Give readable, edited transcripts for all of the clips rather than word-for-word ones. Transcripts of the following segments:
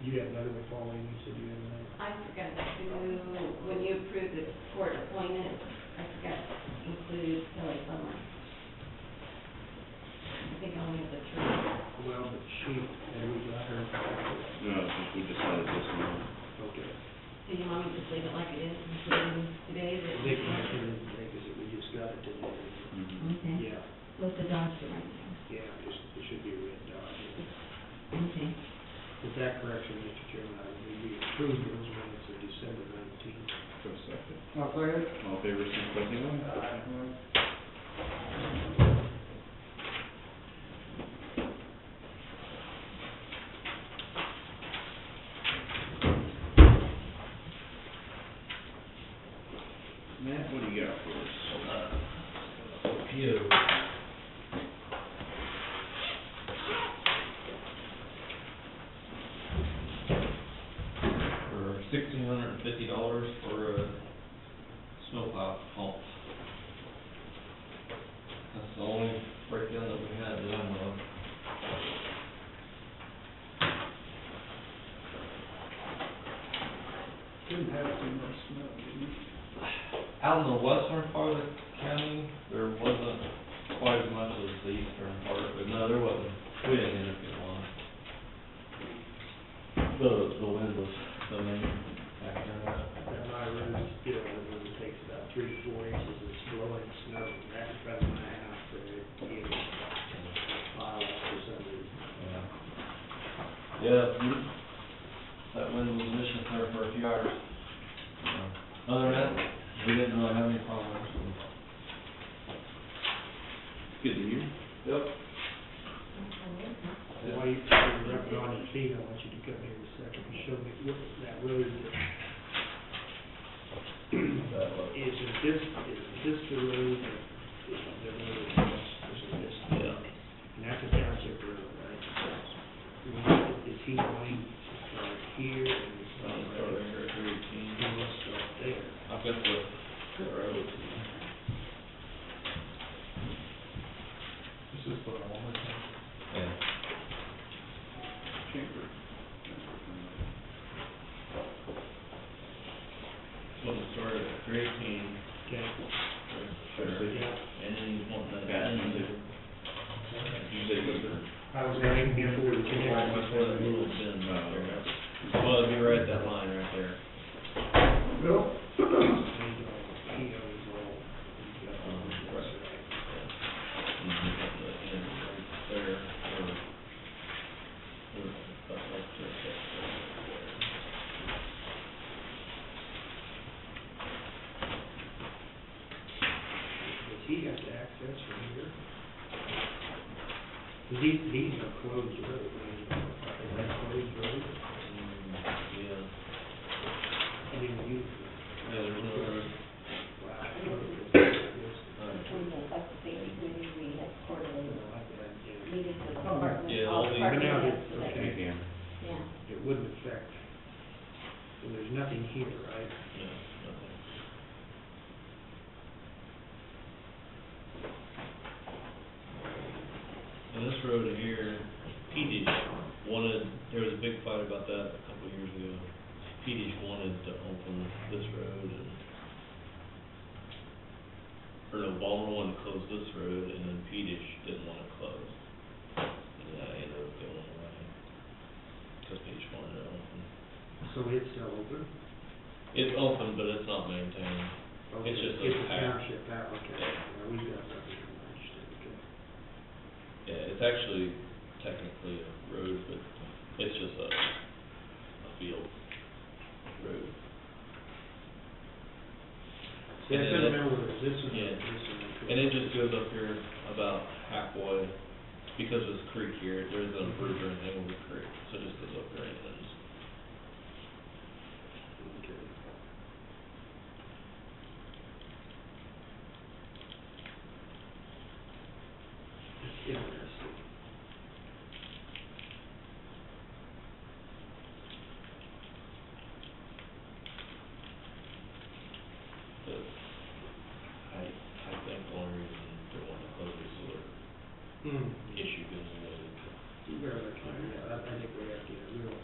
you have another one following, you said you had another? I forgot to, when you approved the court appointment, I forgot to include Kelly Plummer. I think I only have the three. Well, but she, and we got her. No, I think we decided this one. Okay. Do you want me to just leave it like it is, including today? I think we have to, because we just got it today. Mm-hmm. Okay. Yeah, With the document right there. yeah, just, it should be a red dot. Okay. With that correction, Mr. Chairman, I would be approved those minutes of December 19th. For a second. I'll say it. All in favor, signify by saying aye. Matt, what do you got for us? Few. For $1,650 for a snowplow pump. That's the only breakdown that we had that I know of. Didn't have too much snow, did you? Out in the western part of the county, there wasn't quite as much as the eastern part, but no, there wasn't. We didn't end up getting one. The wind was the main factor in that. That my road is still, it takes about 3 to 4 inches of blowing snow right in front of my house for it to get it piled up for some reason. Yeah, that wind was vicious there for a few hours. Other than that, we didn't really have any problems. Good to hear. Yep. While you're rubbing on your feet, I want you to come here a second and show me what that road is. Isn't this the road that, the road is this? Yeah. And that's a township road, right? Is he wanting to start here and start Start right here at 318. He wants to start there. I've got the road. This is for all the time. Yeah. Chamber. So we'll start at 318. Okay. Sure. Yeah. And then you want that. Fast one, too. You say good. I was asking him for the Right before that little bend right there. Well, it'd be right at that line right there. Bill? He knows all. He's got all this right. And you got the end right there, or about like just that right there. Does he have to access from here? Cause he's a closed road, is that closed road? Yeah. I didn't use it. Yeah, there's no road. Wow. Between the Public Safety Committee, we have quarterly meetings with the department. Yeah, all the- But now departments, that, so that- okay, Again. Yeah. it wouldn't affect, so there's nothing here, right? No, nothing. And this road here, P-Dish wanted, there was a big fight about that a couple of years ago. P-Dish wanted to open this road and, or no, Balmer wanted to close this road and then P-Dish didn't want to close. And that ended up going away. Cause P-Dish wanted it open. So it's still open? It's open, but it's not maintained. Okay, It's just a It's a path. township application, we got nothing registered, okay. Yeah, it's actually technically a road, but it's just a field road. See, I And then couldn't it- remember whether it was this one or yeah. this one. And it just goes up here about halfway, because there's a creek here, there's a bridge or anything over the creek, so it just goes up there and ends. Okay. It's interesting. But I think the only reason they want to close it so their issue goes away. You better look here, yeah, I think we have to get a real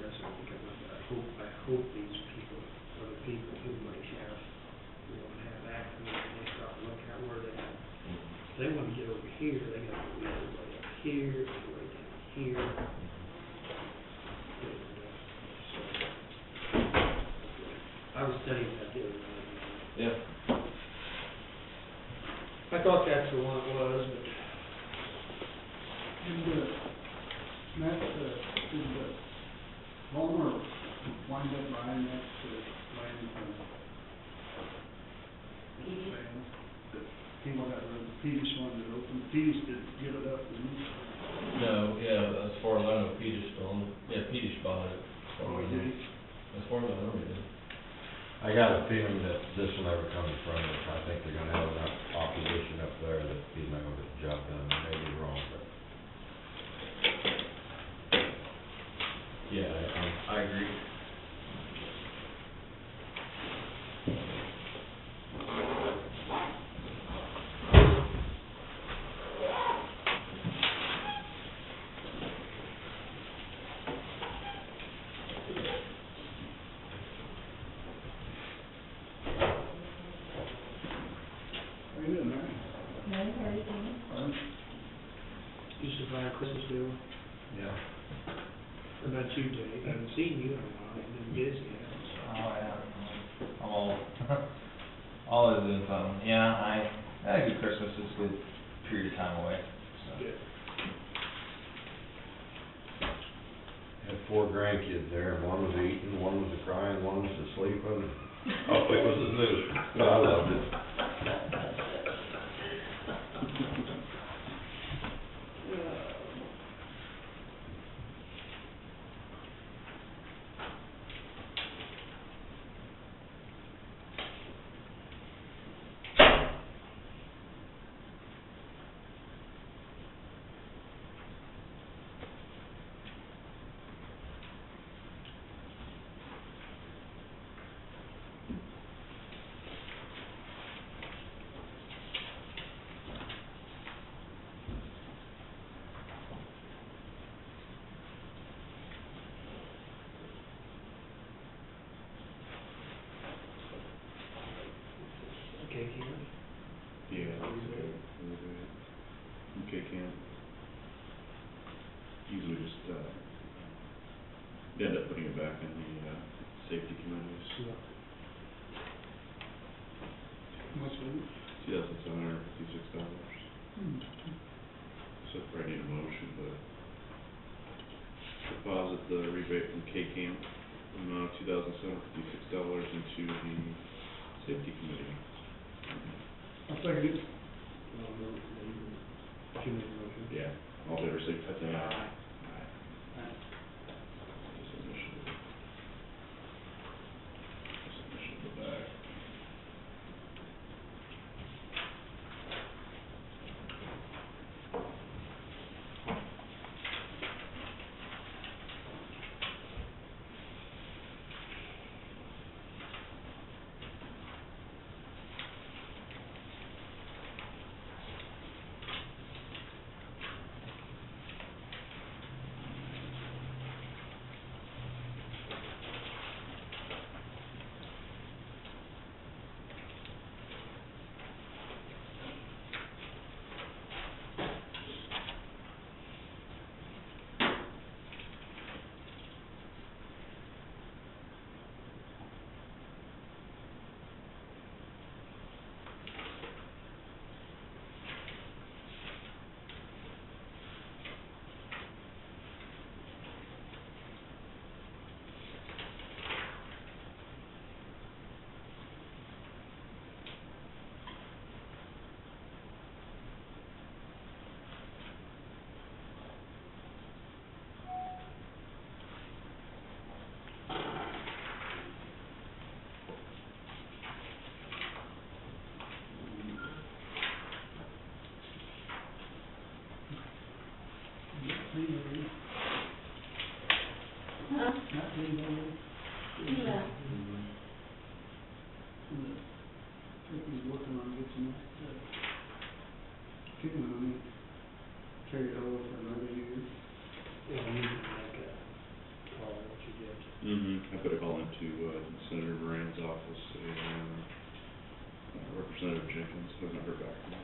interesting, because I hope these people, or the people who may have, have accidents, and they start to look at where they have. If they want to get over here, they got to go way up here, way down here. So, I was studying that the other night. Yeah. I thought that's the one it was, but Did, Matt, did, Palmer wind up buying that, land from Petey? he wanted that road, Peters wanted it open, Peters didn't give it up, didn't he? No, yeah, as far as I know, Peters owned, Peters bought it. As far as I Did know. he? As far as I know, he did. I got a feeling that this will never come in front of us. I think they're gonna have enough opposition up there that he's not gonna get the job done. I may be wrong, but. Yeah, I agree. How you doing, Mary? No, everything. used to buy a Christmas deal. Yeah. What about you, Jay? I haven't seen you in a while, you've been busy. Oh, yeah. I'm all, always doing something. Yeah, I had a good Christmas. It's a good period of time away, so. Good. Had 4 grandkids there, and one was eating, one was crying, one was sleeping. Oh, it was a zoo, but I loved it. Okay, Karen? Yeah, that's good. Okay, Cam. Usually just, end up putting it back in the, safety committees. Yeah. How much was it? $2,756. So probably need a motion, but deposit the rebate from K-Camp, amount of $2,756 into the safety committee. I second it. She made a motion. Yeah, all favor, say aye. Aye. Submission. Submission to the back. Huh? Not clean already? Yeah. I think he's working on getting that, chicken on it, carry it over for another year. Yeah, you can make a call, what you I put a call into, Senator Moran's office and, Representative Jenkins, have not heard back from them.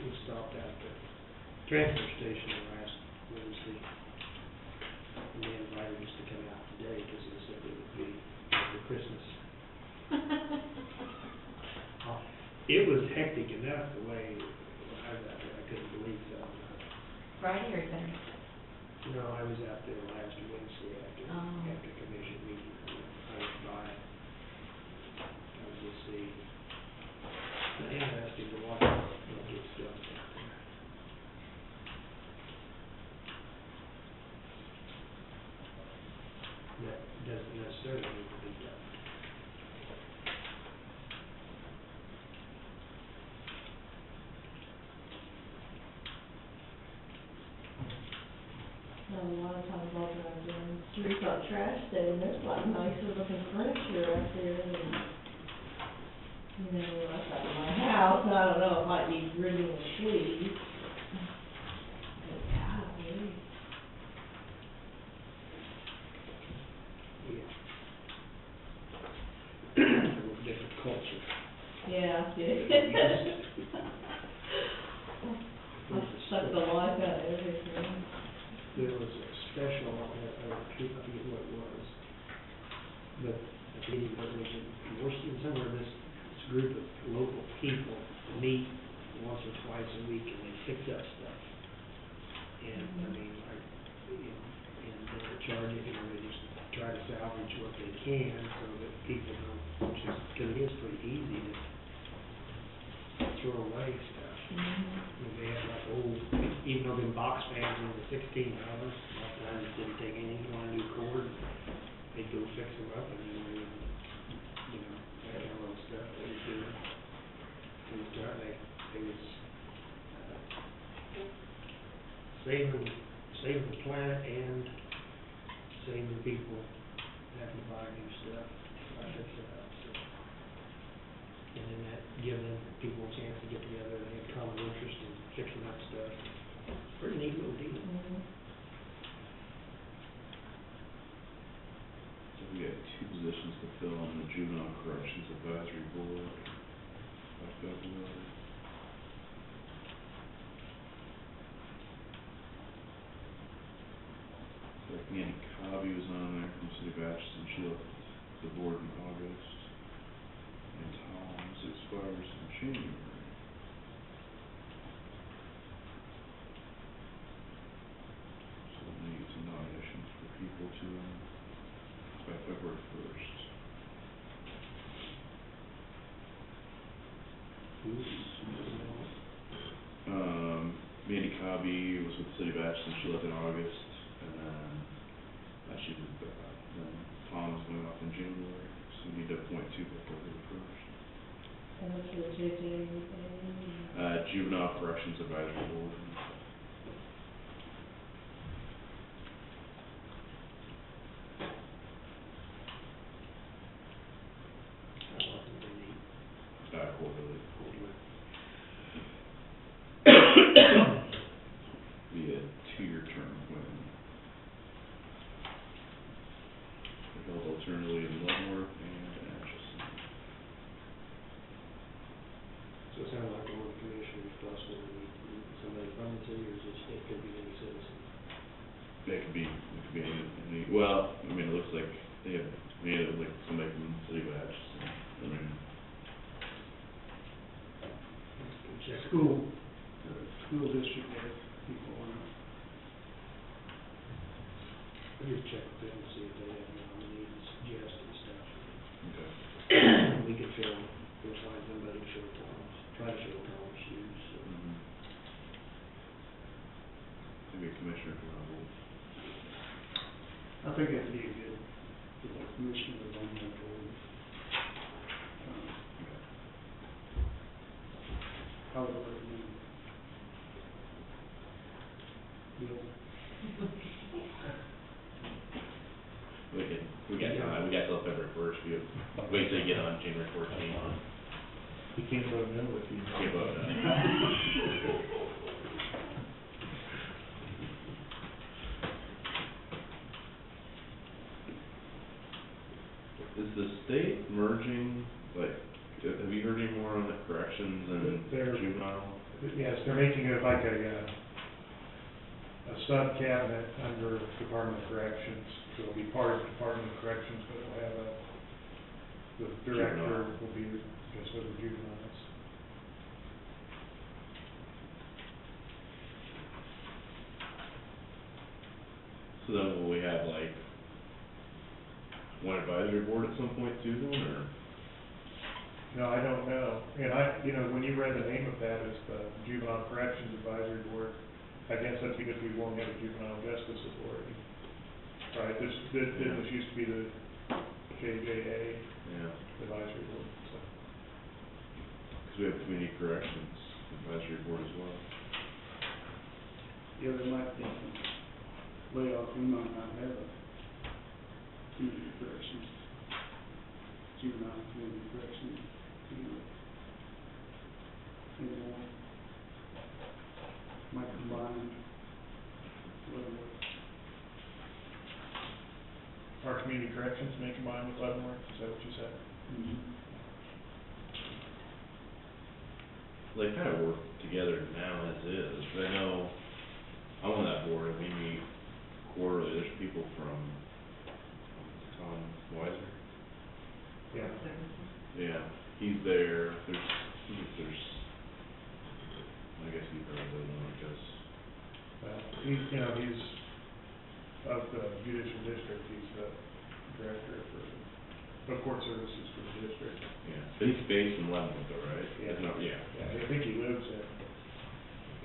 We stopped at the transfer station last Wednesday, and they invited us to come out today, because they said it would be for Christmas. It was hectic enough the way I was out there, I couldn't believe that. Friday or Saturday? No, I was out there last Wednesday Oh. after commission meeting. I was by, I was just seeing, interesting to watch what gets done out there. That doesn't necessarily need to be done. A lot of times I'll drive down the street on trash day, and there's like nicer looking furniture out there, and, you know, I thought my house, I don't know, it might be gritty and sleek. But golly. Yeah. Different culture. Yeah, yeah. I sucked the life out of everything. There was a special, I forget what it was, but I think it was in Washington, somewhere this group of local people meet once or twice a week and they fix up stuff. And, I mean, and they charge it, you know, they just try to salvage what they can so that people don't, just, because it is pretty easy to throw away stuff. And they had like old, even though them box fans were $16, a lot of times it didn't take anything, one new cord, they'd go fix them up and then they would, you know, that kind of little stuff they would do. They was, saving the planet and saving people having to buy new stuff, I fix it up, so. And then that giving people a chance to get together and have common interest in fixing up stuff. Pretty neat little deal. So we got 2 positions to fill on the Juvenile Corrections Advisory Board by February. Like Annie Cobby was on there from City of Atchison, she left the board in August. And Tom's expires in January. So we need some nominations for people to, by February 1st. Mandy Cobby was with the City of Atchison, she left in August, and then, then Tom is going off in January, so we need to appoint 2 by February 1st. And what's the JJA? Juvenile Corrections Advisory Board. How often do they meet? Quarterly. Be a 2-year term when they held alternately in Leavenworth and Atchison. So it sounds like the board of commissioners plus when we meet somebody from the city, or just, it could be any citizen. It could be any, well, I mean, it looks like they have, like somebody from the City of Atchison, I mean. Check. School district had people on it. We just check with them and see if they have nominees, suggest and stuff. Okay. We could fill, we'll find somebody to fill Tom's, try to fill Tom's shoes, so. Maybe a commissioner from our board. I think that'd be a good, commissioner on that board. I would recommend. Bill? We got time, we got till February first, wait till you get on January 14th. You can't vote no if you. Can't vote no. Is the state merging, like, have you heard any more on the corrections and They're- juvenile? Yes, they're making it like a sub-cabinet under Department of Corrections, so it'll be part of Department of Corrections, but it'll have the director Juvenile. will be just over juveniles. So then will we have like one advisory board at some point too then, or? No, I don't know, and when you read the name of that as the Juvenile Corrections Advisory Board, I guess that's because we won't have a Juvenile Justice Authority. Right, this used to be the JJA Yeah, Advisory Board, so. cause we have community corrections advisory board as well. Yeah, there might be some layoff, we might not have a community corrections, juvenile community corrections, anymore. Might combine Leavenworth. Our community corrections may combine with Leavenworth, is that what you said? They kind of work together now as is, but I know I'm on that board and we meet quarterly, there's people from Tom Weiser. Yeah. Yeah, he's there, I guess he's probably one, because, He's of the judicial district, he's the director of court services for the district. yeah, but he's based in Leavenworth though, right? Yeah. No, yeah. Yeah, I think he lives in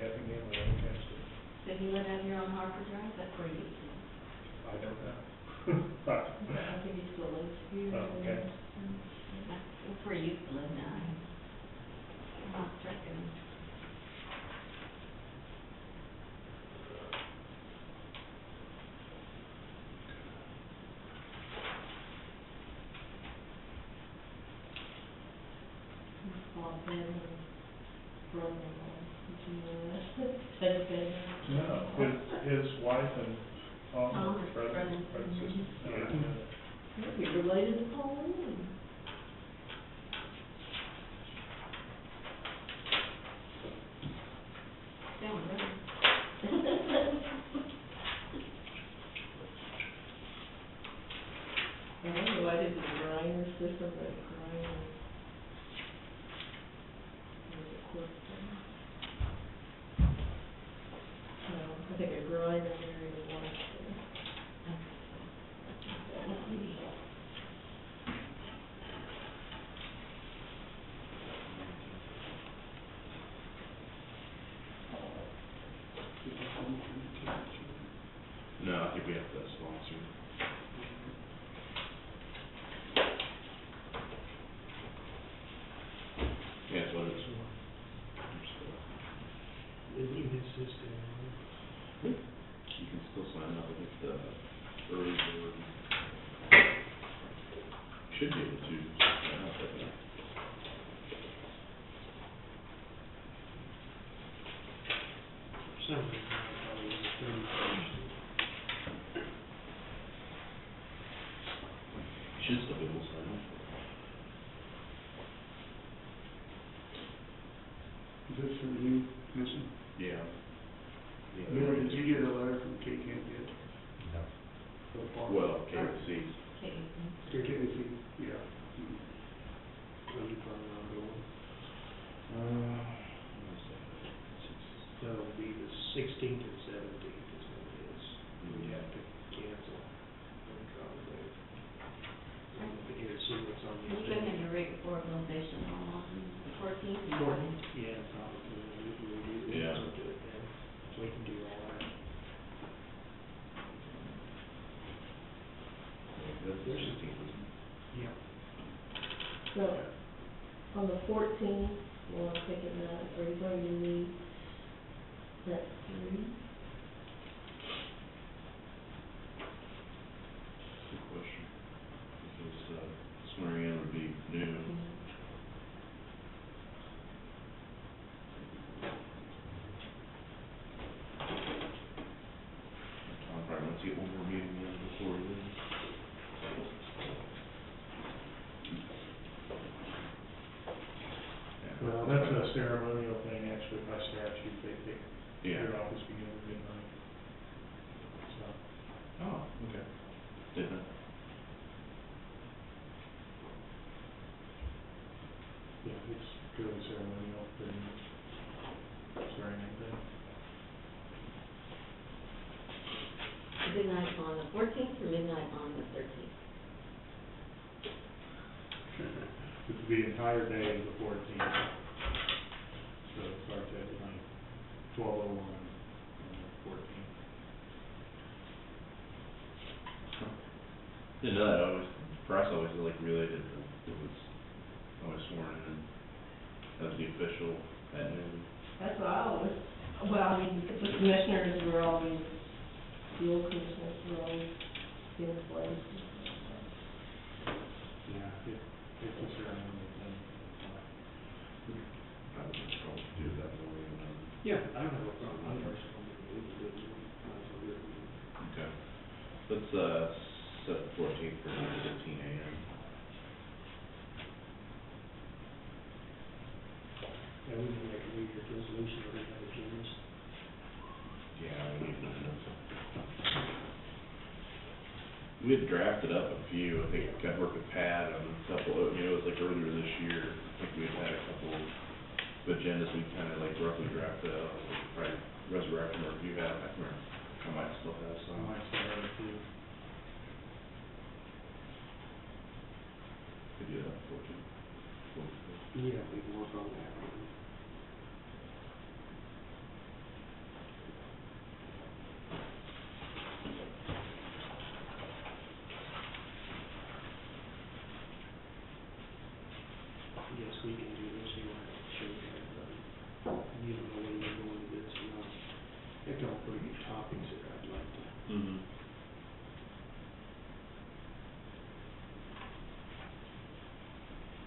Effingham or Lancaster. Does he live out here on Harper Drive? That's where he used to live. I don't know. But, I think he still lives here. Oh, okay. That's where he used to live now. I'm not certain. Bob Bannon, brother-in-law, did you know that? Ted Bannon. no, his wife and Tom Tom are is brothers, brothers. brothers, sisters. No, I didn't know that. Might be related to Pauline. Down the road. I wonder why did the Griner system, but Griner. Was it quick thing? No, I think a Griner married a wife there. No, I think we have to sponsor. Yeah, that's what it is. Isn't his sister? You can still sign up with the early board. Should be able to sign up, I think. For some reason, I thought it was the 31st. Should still be able to sign up. Is this for you, Commission? Yeah. Bill, did you get a letter from KCAM yet? No. So far? Well, KFC. Okay. KCAM, yeah. Are you planning on going? So it'll be the 16th and 17th is when it is. We have to cancel. Probably. I'm looking here to see what's on the You've been agenda. in your rate organization how long? The 14th? Yeah, probably. We'll do it. Yeah. We'll do it then. So we can do all that. That's the 16th, isn't it? Yeah. So, on the 14th, Well, I'm thinking that, are you going to meet at 3? Good question. Because, swearing in would be noon. Tom probably wants to get one more meeting in before then. Yeah. Well, that's a ceremonial thing, actually, by statute, Yeah. your office begins at midnight. So, Oh, okay. Didn't know. yeah, it's purely ceremonial, pretty much. Swearing in thing. Midnight on the 14th or midnight on the 13th? It's the entire day of the 14th. So it starts at like 12:01 on the 14th. Didn't know that, always, for us, always like related, it was always sworn in as the official at noon. That's what I always, well, I mean, the commissioners were always, the old commissioners were always in place. Yeah, it's a ceremonial thing. I would just probably do that morning, Yeah, I don't have a problem, I'm personally, it's Okay. Let's, set the 14th for 9:15 a.m. Yeah, we can make a New Year's resolution, or we have a James. Yeah, we need to know. We had drafted up a few, I think I worked with Pat on a couple of, it was like earlier this year, I think we had a couple of agendas we kind of like roughly drafted out, probably resurrect them, or if you have, I can't remember, I might still have I some. might say that too. Could do that, 14th. Yeah, we can work on that. Yes, we can do this, you want to show everybody. You don't know whether you're going to this or not. They've got pretty good topics that I'd like to. Mm-hmm.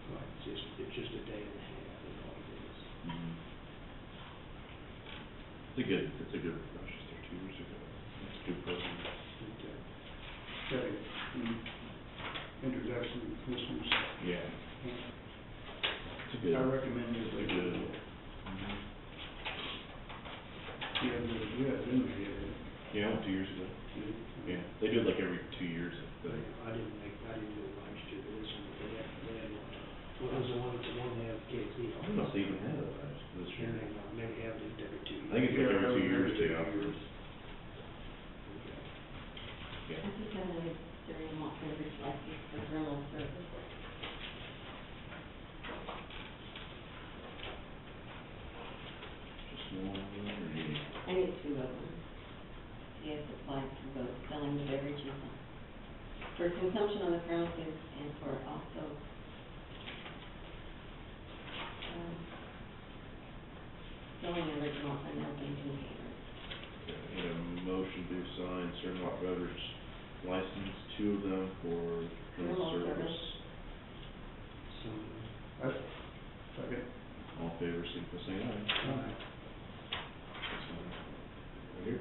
Like, it's just a day and a half, is all it is. Mm-hmm. It's a good, I was just there 2 years ago, it's a good program. Okay. Okay, introduction to commissioners. Yeah. It's a good. I recommend it. It's a good. Mm-hmm. You have been there yet, right? Yeah, I went 2 years ago. Yeah, they do it like every 2 years, I think. I didn't do it last year, but this one, they had one. What was the one they have kids, you I don't know if they even had it this year. maybe have it every 2 years. I think it's like every 2 years too. Okay. Yeah. I just have a during what beverage license for rental service. Just one, or you need? I need 2 of them. He has applied for both selling the beverages for consumption on the premises and for also, selling original unopened containers. Okay, I need a motion to sign certain lot beverage license, 2 of them for rental Rental service. service. So, Second. All in favor, signify by saying aye. alright. Right here?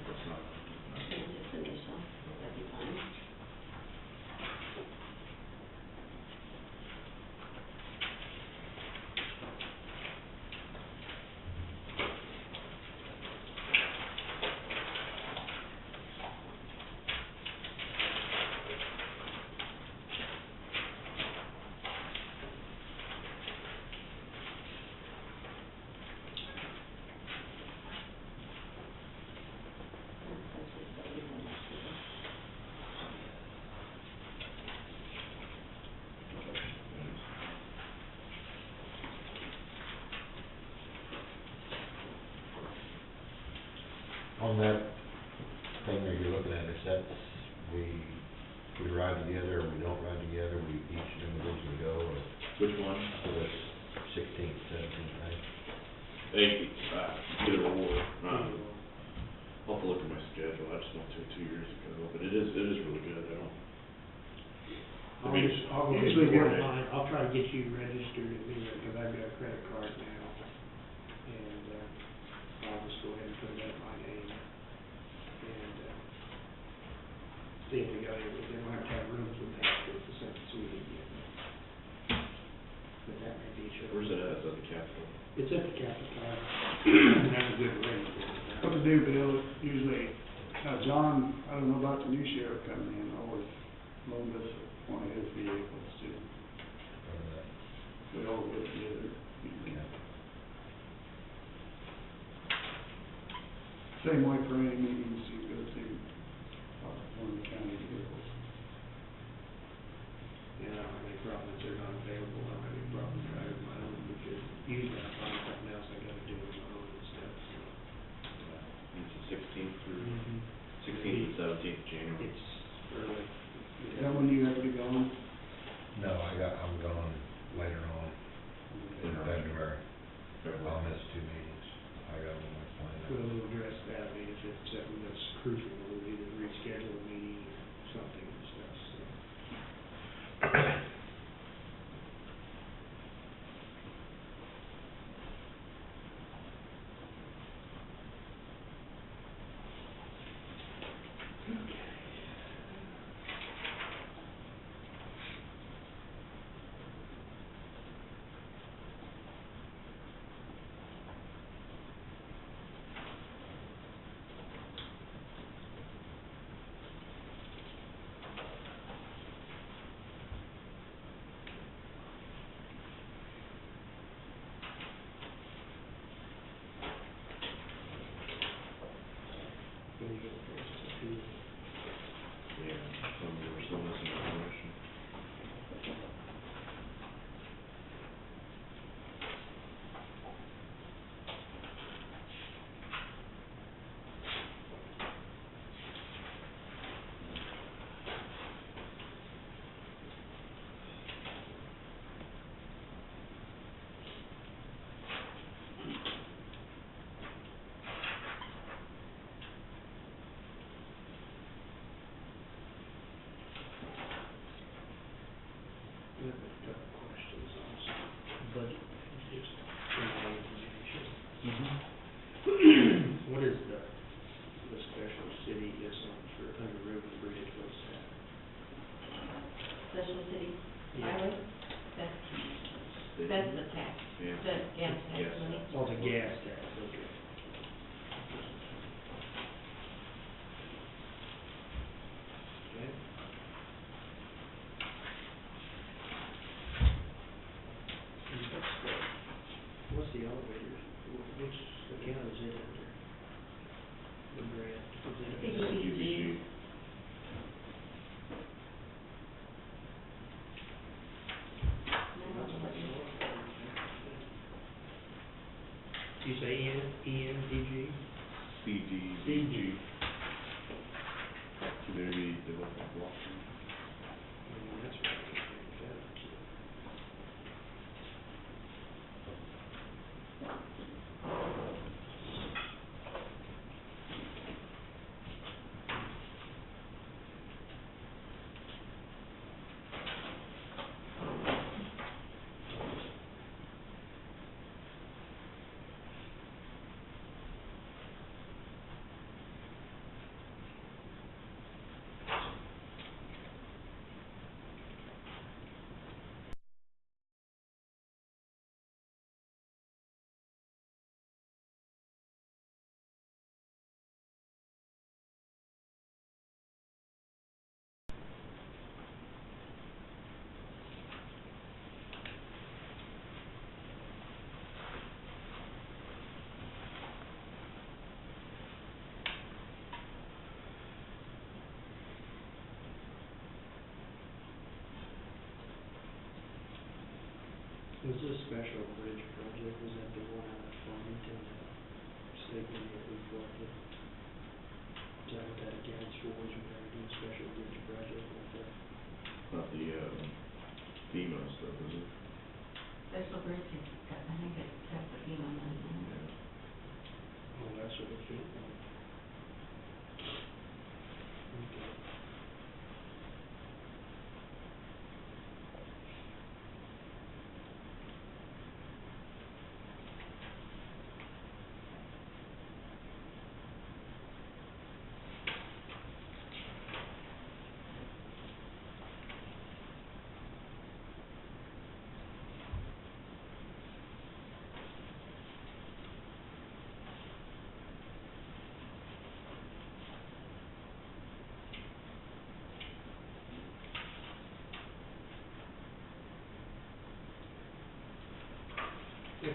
That's not, Just initial. ride together, or we don't ride together, we each individually go, or Which one? for this 16th, 17th night? Either or, I'll have to look at my schedule, I just went to it 2 years ago, but it is really good, I don't. I mean, I'll go usually ahead and get- mine, I'll try to get you registered at me, because I've got a credit card now. And, I'll just go ahead and put it in my name. And, see if they got it, if they don't have to have room for that, it's the same suite again. But that may be sure. where's it at, is that the Capitol? It's at the Capitol, and that's a good rate. What to do, Bill, usually, John, I don't know about the new sheriff coming in, always loaned us one of his vehicles too. We all go together. Same way for any meetings you go to, one of the county vehicles. Yeah, I don't have any problems, they're not available, I don't have any problem driving my own, because usually I find something else I gotta do on my own and stuff, so. It's the 16th through, Mhm. 16th and 17th of January. It's early. Is that when you have to go on? No, I'm going later on in February. I'll miss 2 meetings. I got one more planned. We'll address that, I mean, if it's something that's crucial, we'll either reschedule a meeting or something and stuff, so. There you go, Chris, if you- Yeah, we're still missing information. I have a couple questions on some budget, just for my information. What is the special city is on for under road and bridge, what's that? Special city Yeah. highway, that's the tax, Yeah. the gas tax Yes. money. Oh, the gas tax, okay. Okay. And what's the elevator, which account is it under? The grant, is it? CDBG. You say EMDG? CDBG. Community Development Block. That's right. Okay. Was this special bridge project, was that the one out of Farmington, statement that we collected? Is that what that accounts for, is we gotta do a special bridge project like that?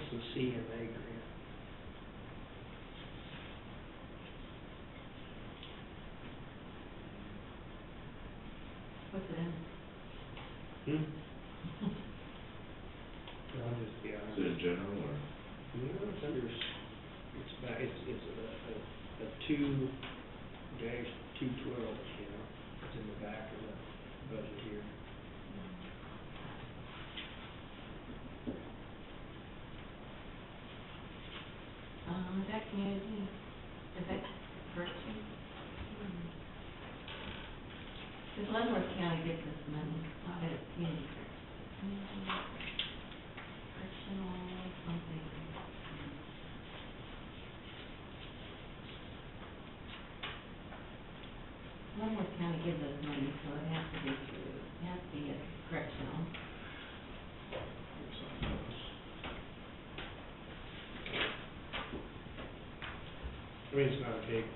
It's the CMA grant. What's it in? I'll just be honest. Is it in general, or? No, it's under, it's back, it's a 2-212 account. It's in the back of the budget here. That community, is that correction? Because Leavenworth County gives us money, not at community correctional something. Leavenworth County gives us money, so it has to be through, it has to be a correctional. I mean, it's not a big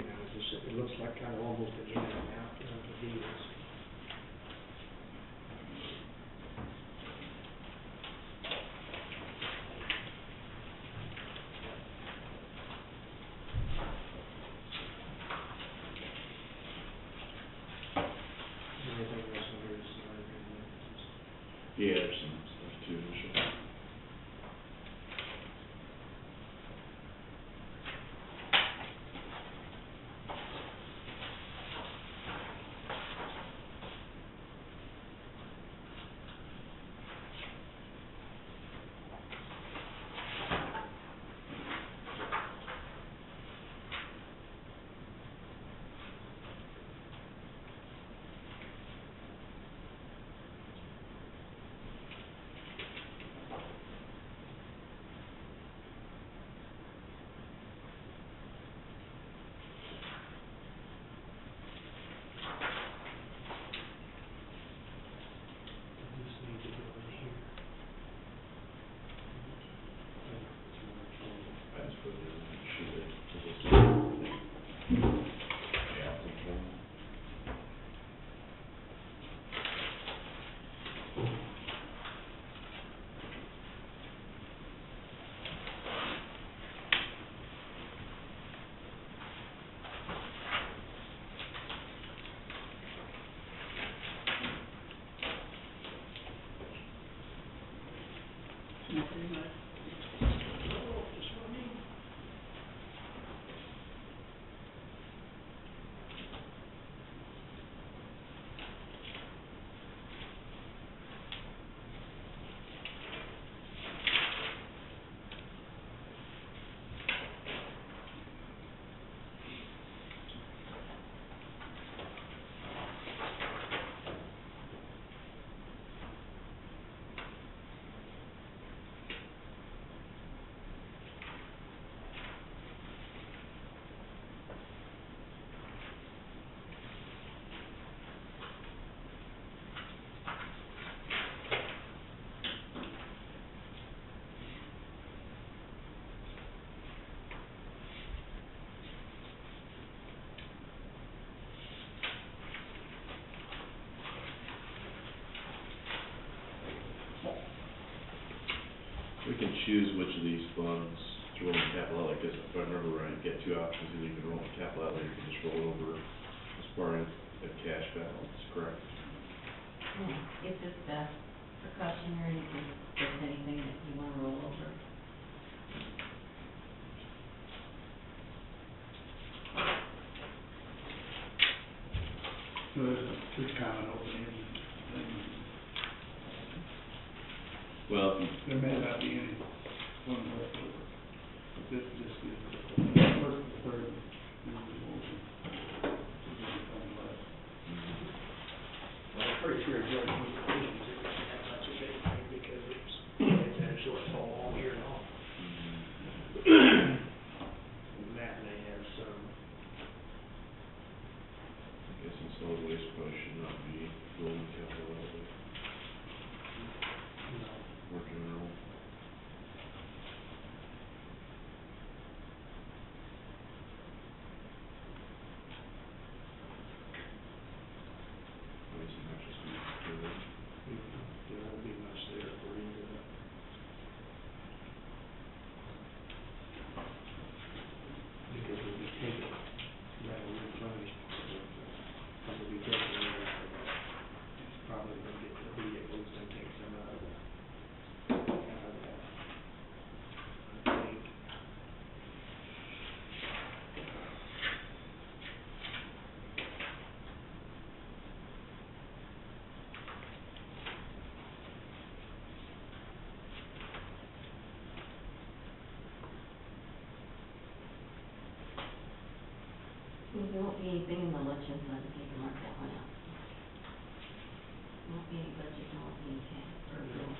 amount, it's just, it looks like kind of almost an in and out of the deals. Anything else on here is not agreement? Yeah, there's two initial. Just need to go in here. I just put it in that sheet, yeah, I think, Nothing like. we can choose which of these funds to roll in capital outlay, because if I remember right, you get two options, either you can roll in capital outlay, or you can just roll it over as part of a cash balance, correct? It's just a precautionary, if there's anything that you want to roll over. So it's kind of an open-ended thing. Well, if you There may not be any one left over. But this just is the first and third, and the motion. Well, I'm pretty sure George Communications isn't that much of a big thing because it's had a shortfall all year long. Matt may have some. I guess in solid waste probably should not be rolling capital outlay, or general. Probably some extra stuff to do. There won't be much there for you to. There won't be anything in the election fund if you can mark that one out. Won't be any budget, there won't be any tax, or bill.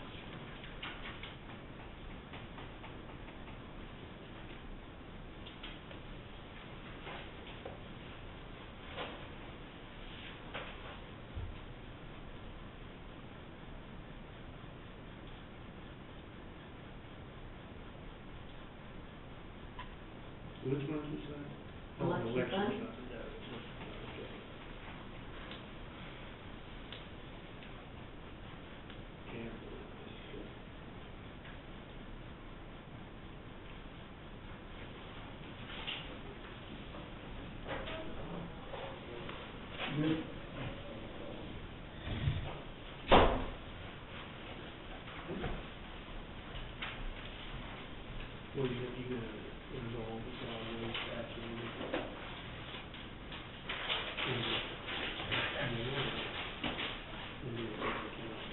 Which ones was that? Oh, Election election fund? fund, yeah, okay. Campbell, Good. well, you gonna involve the solid waste absolutely.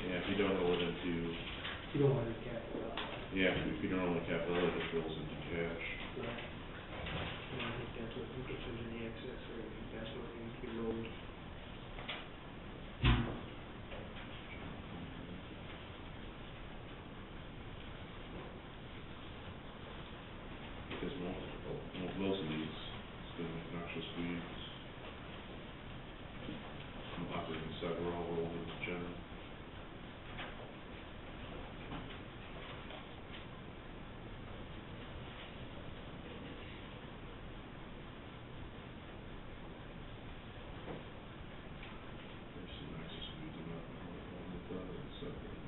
Yeah, if you don't roll it into, You don't want to capital out. yeah, if you don't roll the capital, it just rolls into cash. Right. And I think that's what, if there's any excess or anything, that's what needs to be rolled. Because most of these, the noxious weeds, operating side, we're all rolled into general. There's some noxious weeds in that, it's separate.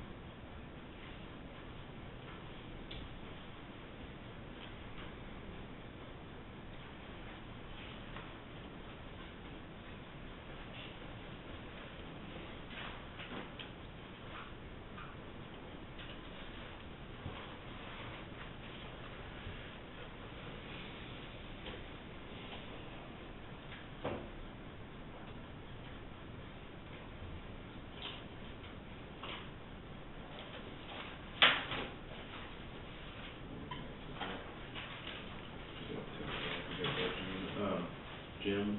Jim,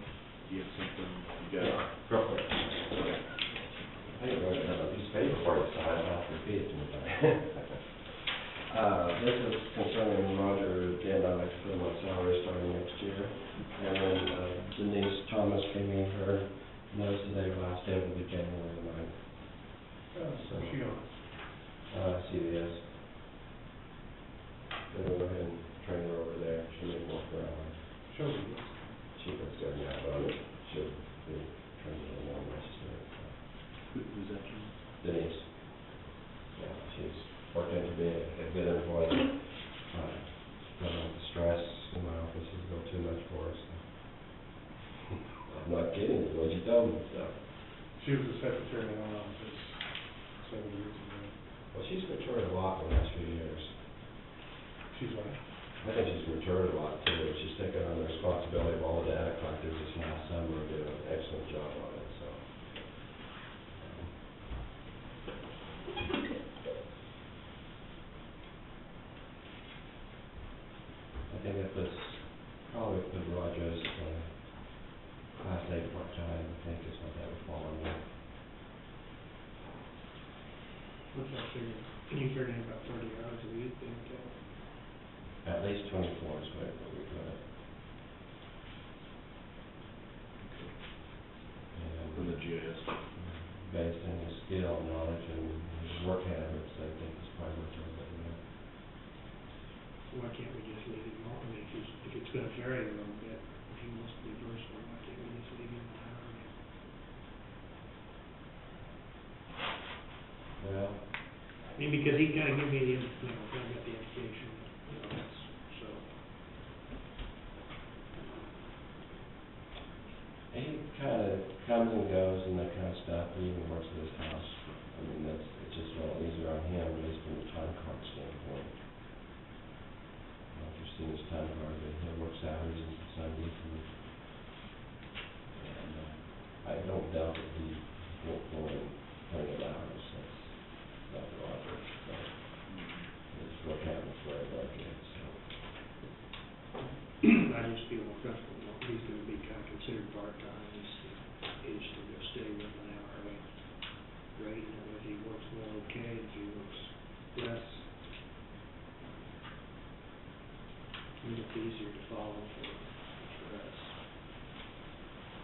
do you have something, you got? Real quick. I didn't really have a piece of paper for you, so I don't have to repeat it to me. This is concerning Roger, again, I'd like to put him on salary starting next year. And then Denise Thomas came in, her notice today, last day will be January 9th. So, She on. CVS. Then we'll go ahead and train her over there, she'll make more per hour. Show me. She was good now, but she'll be trained a little more necessary. Who's that, Jim? Denise. Yeah, she's working to be a good employee. The stress in my office is a little too much for us. I'm not kidding, it's what you told me, so. She was the secretary in our office several years ago. Well, she's matured a lot in the last few years. She's like, I think she's matured a lot too. She's taken on the responsibility of all the data collectors this last summer, did an excellent job on it, so. I think that puts, probably put Rogers, Class A part-time, I think is what that would fall under. What's that figure? Can you figure in about 30 hours a week, then, At least 24 is what we put it. From And the GIS. based on his skill, knowledge, and his work habits, I think it's probably worth it. why can't we just leave him on? I mean, if it's gonna vary a little bit, if he wants to be versatile, why can't we just leave him on hourly? Well, I mean, because he kinda give me the, kinda got the education, that's, so. he kind of comes and goes and that kind of stuff, he even works at his house. I mean, it's just a little easier on him, at least from the time card standpoint. If you've seen his time card, he'll work Saturdays and Sundays, and I don't doubt that he won't go in plenty of hours, that's not Roger, but his work habits very, very good, so. I just feel more comfortable, he's gonna be kinda considered part-time, he's still gonna stay with an hourly rate, and if he works more, okay, if he works less, it's easier to follow for us.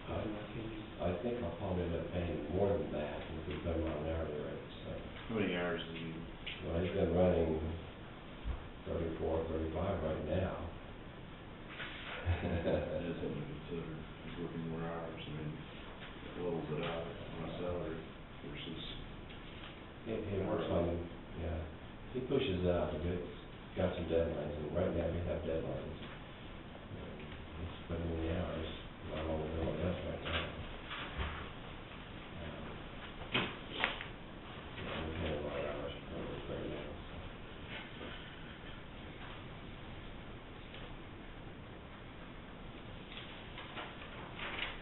In my opinion. I think I'll probably end up paying more than that if we put him on an hourly rate, so. How many hours do you, Well, he's been running 34, 35 right now. that is something to consider, he's working more hours, I mean, it levels it out on a salary versus. He works on, yeah, he pushes it out, but it's got some deadlines, and right now we have deadlines. He's putting in the hours, I don't know what it does right now. Yeah, we pay a lot of hours for it right now, so.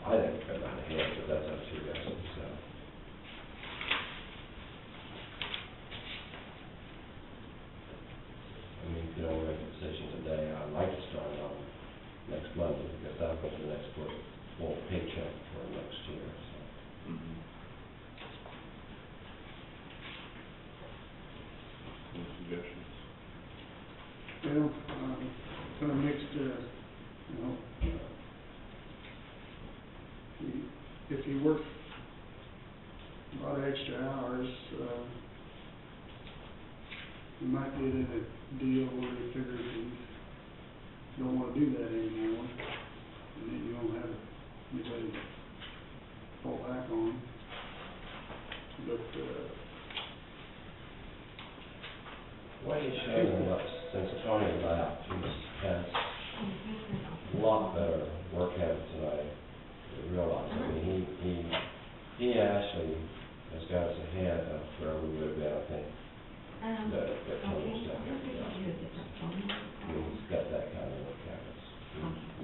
I think cut down the head, but that's up to you guys, so. I mean, you can only make a decision today. I'd like to start on next Monday, because that'll be the next full paycheck for next year, so. Mm-hmm. Any suggestions? Well, kind of mixed, you know, if he worked a lot of extra hours, we might get in a deal where he figures he don't wanna do that anymore, and then you don't have anybody to fall back on. But, What he's shown us since Tony left, he's had a lot better work habits than I realized. I mean, he actually has got us ahead of where we would have been, I think, that Tony was stepping up. I mean, he's got that kind of work habits,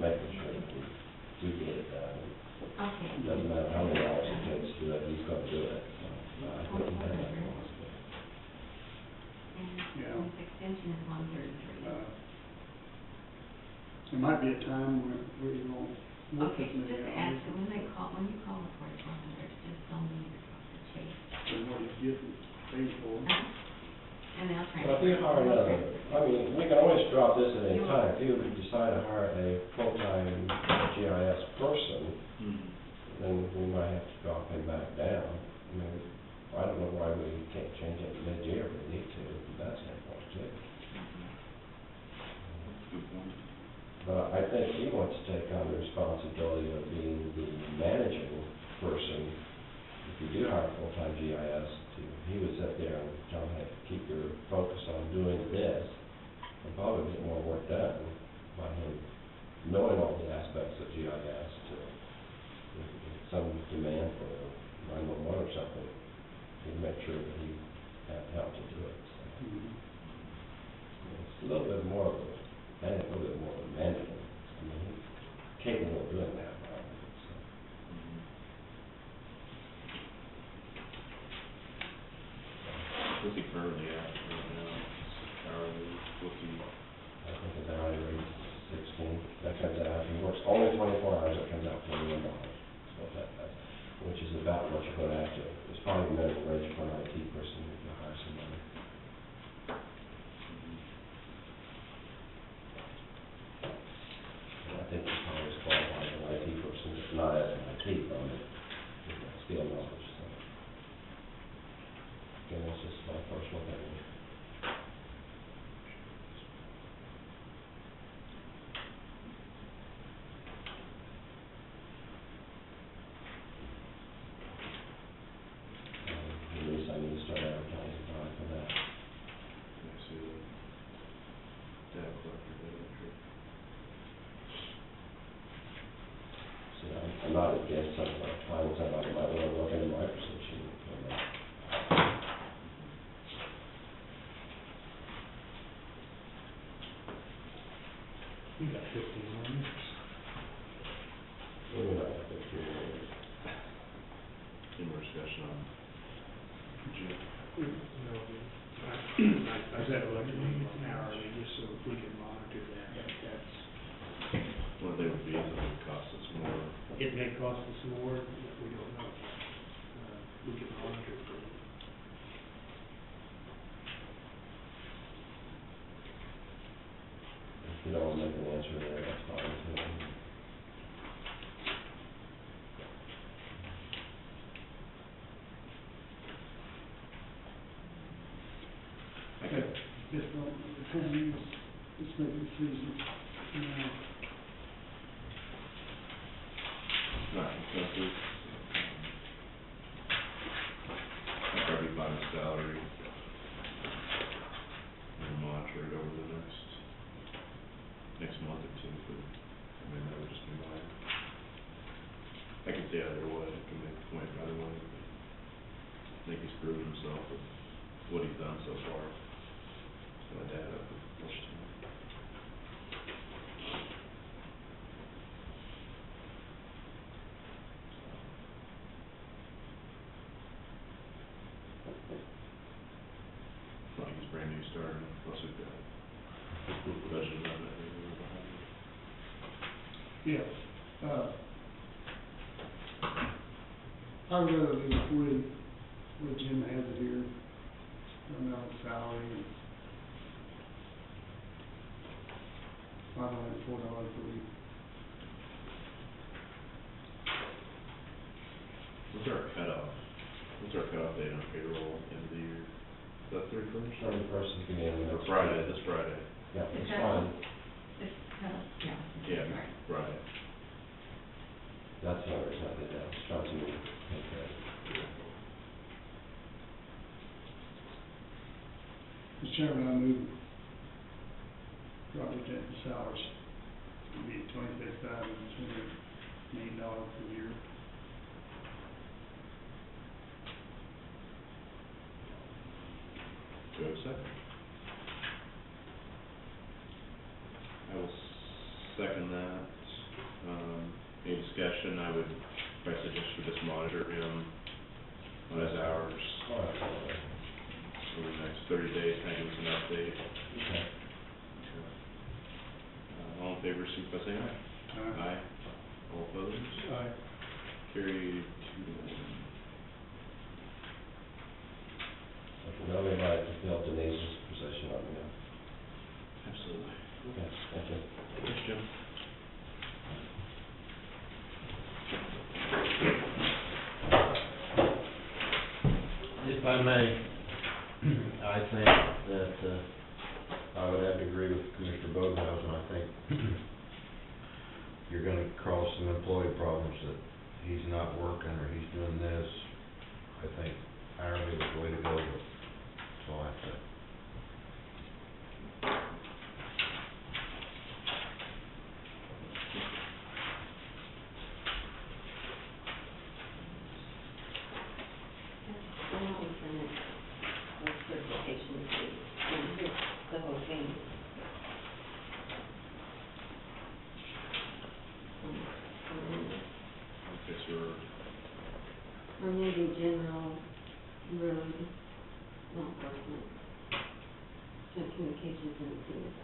making sure that we get it done. It doesn't matter how many hours it takes to do it, he's gonna do it. So, I think he has that philosophy. yeah, Extension is 133. there might be a time where you won't work Okay, as many just hours ask, when you call the 4,400, just tell me the chase. than what he's getting paid for. And they'll transfer. But if you hire another, I mean, we can always drop this at any time. If you decide to hire a full-time GIS person, Mm-hmm. then we might have to drop him back down. I mean, I don't know why we can't change it mid-year if we need to, from that standpoint too. Good point. But I think he wants to take on the responsibility of being the managing person. If you do hire full-time GIS, he would sit there and tell him, hey, keep your focus on doing this, and probably get more work done by him knowing all the aspects of GIS too. If there's some demand for 911 or something, he'd make sure that he had help to do it, so. It's a little bit more of a, and a little bit more of a management. I mean, he's capable of doing that, probably, so. What's he currently at right now? Hourly, what's he? I think his hourly rate is 16. That comes out, if he works only 24 hours, it comes out to $1 million. So which is about what you're going to have to, it's probably minimum wage for an IT person if you hire somebody. And I think he's probably as qualified as an IT person, not as an IT, but with that skill knowledge, so. Again, that's just my personal opinion. At least I need to start advertising probably for that. I see the data collector, data entry. See, I'm not against something like finding somebody might want to work into my position, you know. You got 15 minutes. Maybe not a big deal. Any more discussion on Jim? No, I said, look, an hourly, just so we can monitor that, that's what they would be, it would cost us more. It may cost us more, but we don't know. We can monitor it. If you don't want to make an answer there, that's fine too. I could, Just don't, the time is, let's make a decision, not consensus. I'd probably find a salary and monitor it over the next month or two, but, I mean, that would just be mine. I can see either way, I can make a point either way. I think he's proven himself with what he's done so far. So I'd add up much time. Like he's brand new starter, plus we've got budget on that, we were behind. yeah. I'd rather leave with Jim has it here, amount of salary and $504 a week. What's our cutoff date on payroll end of the year? Is that 31st? 31st is the end. Or Friday, this Friday? Yeah, it's fine. It's kind of, yeah. Yeah, Right. Friday. That's the other side of it, yeah, just trying to make that. Mr. Chairman, I move Robert Denton's salaries to be $26,208 a year. Do I have a second? I will second that. Any discussion, I would, if I suggest we just monitor him on his hours Oh, absolutely. over the next 30 days, kind of give us an update. Okay. All in favor, signify by saying aye. Aye. All opposed? Aye. Carried 2-1. If nobody would like to fill Denise's position, let me know. Absolutely. Okay, thank you. Thanks, Jim. If I may, I think that, I would have to agree with Commissioner Bogenhausen. I think you're gonna cross some employee problems that he's not working or he's doing this. I think hourly is the way to go, but that's all I have to say. I know we sent it, those certifications, and here's the whole thing. Okay, so Or maybe general road law enforcement, joint communications and things.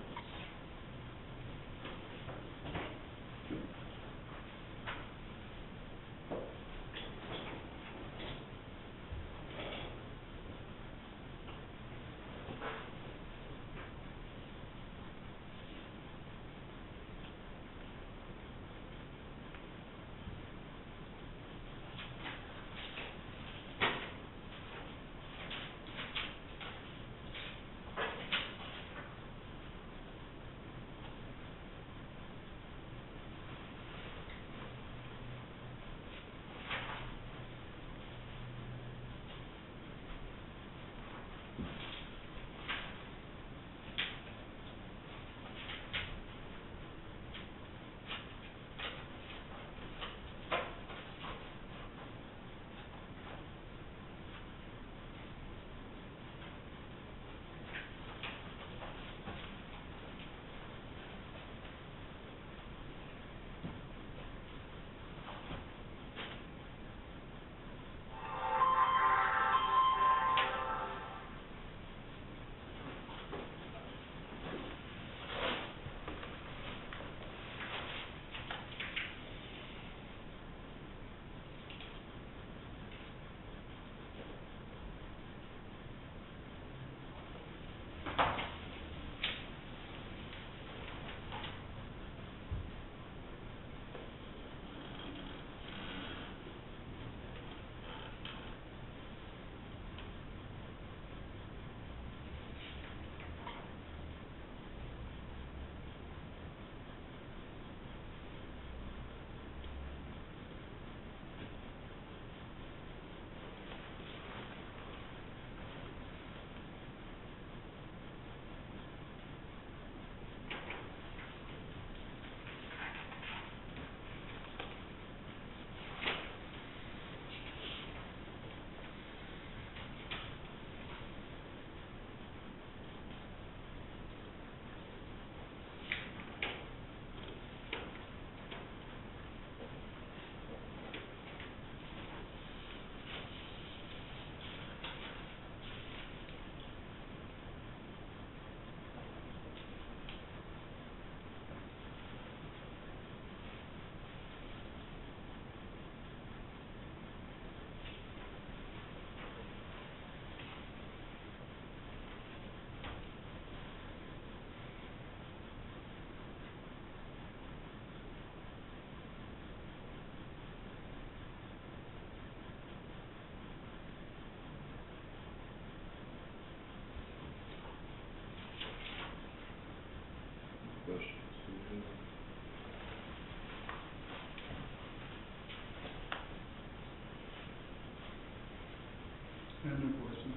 have no questions.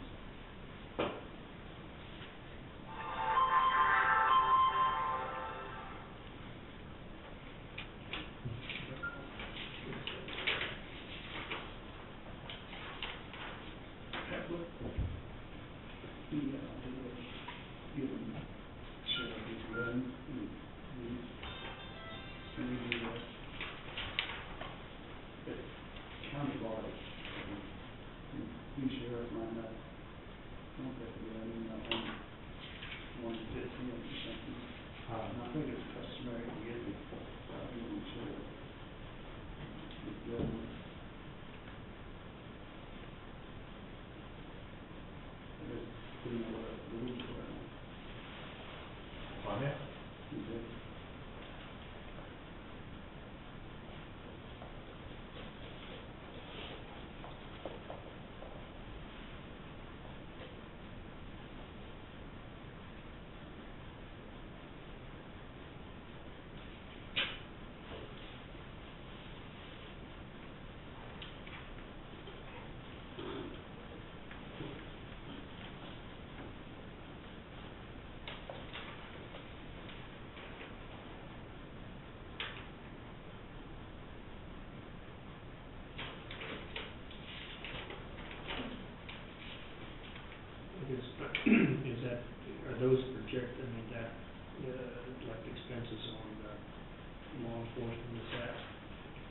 County body, you sheriff might not, don't have to be, I mean, one fifteen or something. And I think it's customary to get the, sheriff. Do you know what the rules are? On it? Okay. Is that, are those projected, I mean, that, like expenses on, law enforcement, is that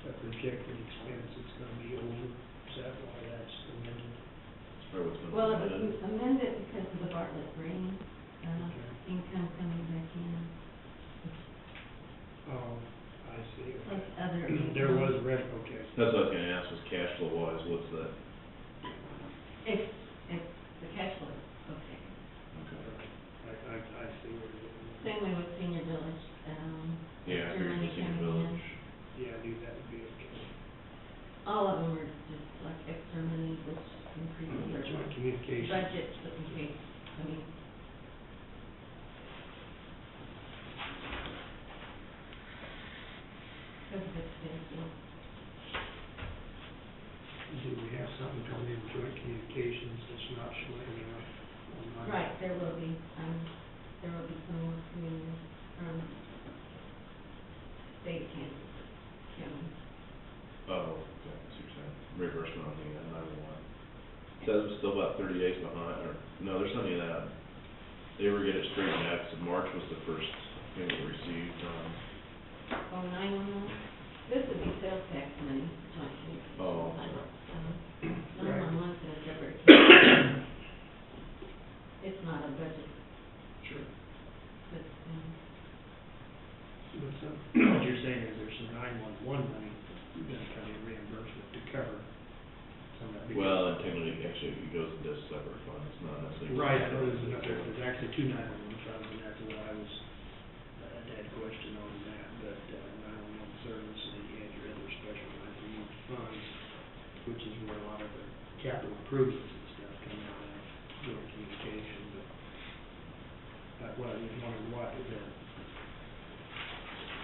a projected expense that's gonna be over? Is that why that's amended? That's probably what's been Well, it submitted. was amended because of the Bartlett Green, Okay. income coming back in, Oh, I see, plus okay. other. There income. was okay. That's what I was gonna ask, was cash flow wise, what's that? It's the cash flow, okay. I see where it is. Same way with senior village, Yeah, extra money Senior coming in. Village. Yeah, I knew that would be okay. All of them are just like extra money, which increases That's our right, communication. budget, so in case, I mean. Because of expenses. Do we have something coming in joint communications that's not showing up on my? Right, there will be some more coming in from state of Kansas County. Oh, okay, I see what you're saying, reimbursement on the, 911. Says it's still about 30 days behind, or, no, there's none of that. They were getting it straightened out, so March was the first thing we received, Oh, 911? This would be sales tax money, joint communications. Oh, okay. 911's in a separate account. It's not a budget, sure. but, But some, what you're saying is there's some 911 money gonna come in reimbursement to cover some of that. Well, and technically, actually, it goes into separate funds, not necessarily. Right, I know there's actually two 911 funds, and that's what I was, I had a question on that, but, 911 service, and then you had your other special unused funds, which is where a lot of the capital improvements and stuff come out of joint communication, but, what I was wondering, what is that?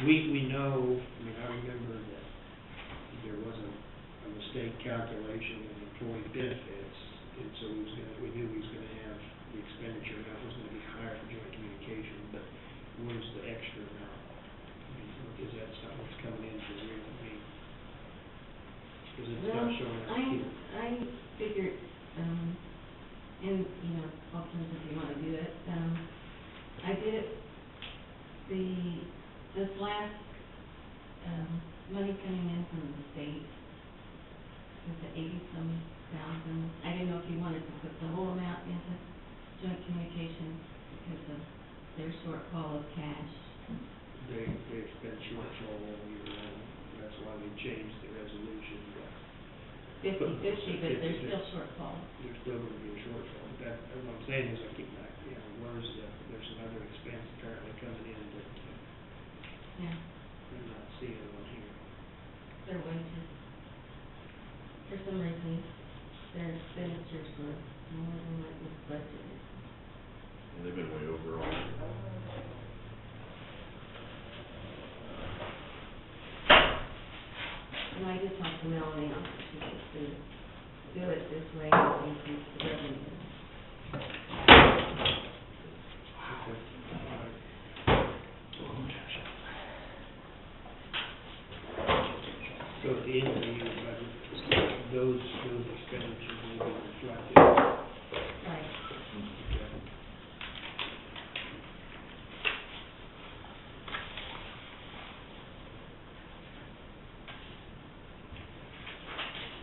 We know, I mean, I remember that there was a mistake calculation in employee benefits, and so we knew we was gonna have, the expenditure amount was gonna be higher for joint communication, but where's the extra amount? I mean, is that something that's coming in for real, I mean, cause it's well, not showing up here. I figured, and, you know, options if you wanna do it, I did it, this last, money coming in from the state, was the 80-some thousand. I didn't know if you wanted to put the whole amount into joint communications because of their shortfall of cash. They've been shortfall all year long, that's why we changed the resolution, but 50-50, but there's still shortfall. there's still gonna be a shortfall, but that, what I'm saying is I keep back, you know, there's another expense apparently coming in that, Yeah, I'm not seeing on here. their wages. For some reason, their expenditures were more than what was budgeted. And they've been way overall. And I did talk to Melanie on it, she said to do it it this way, it'll increase the revenue. So at the end of the year budget, those expenditures will be reflected. Right.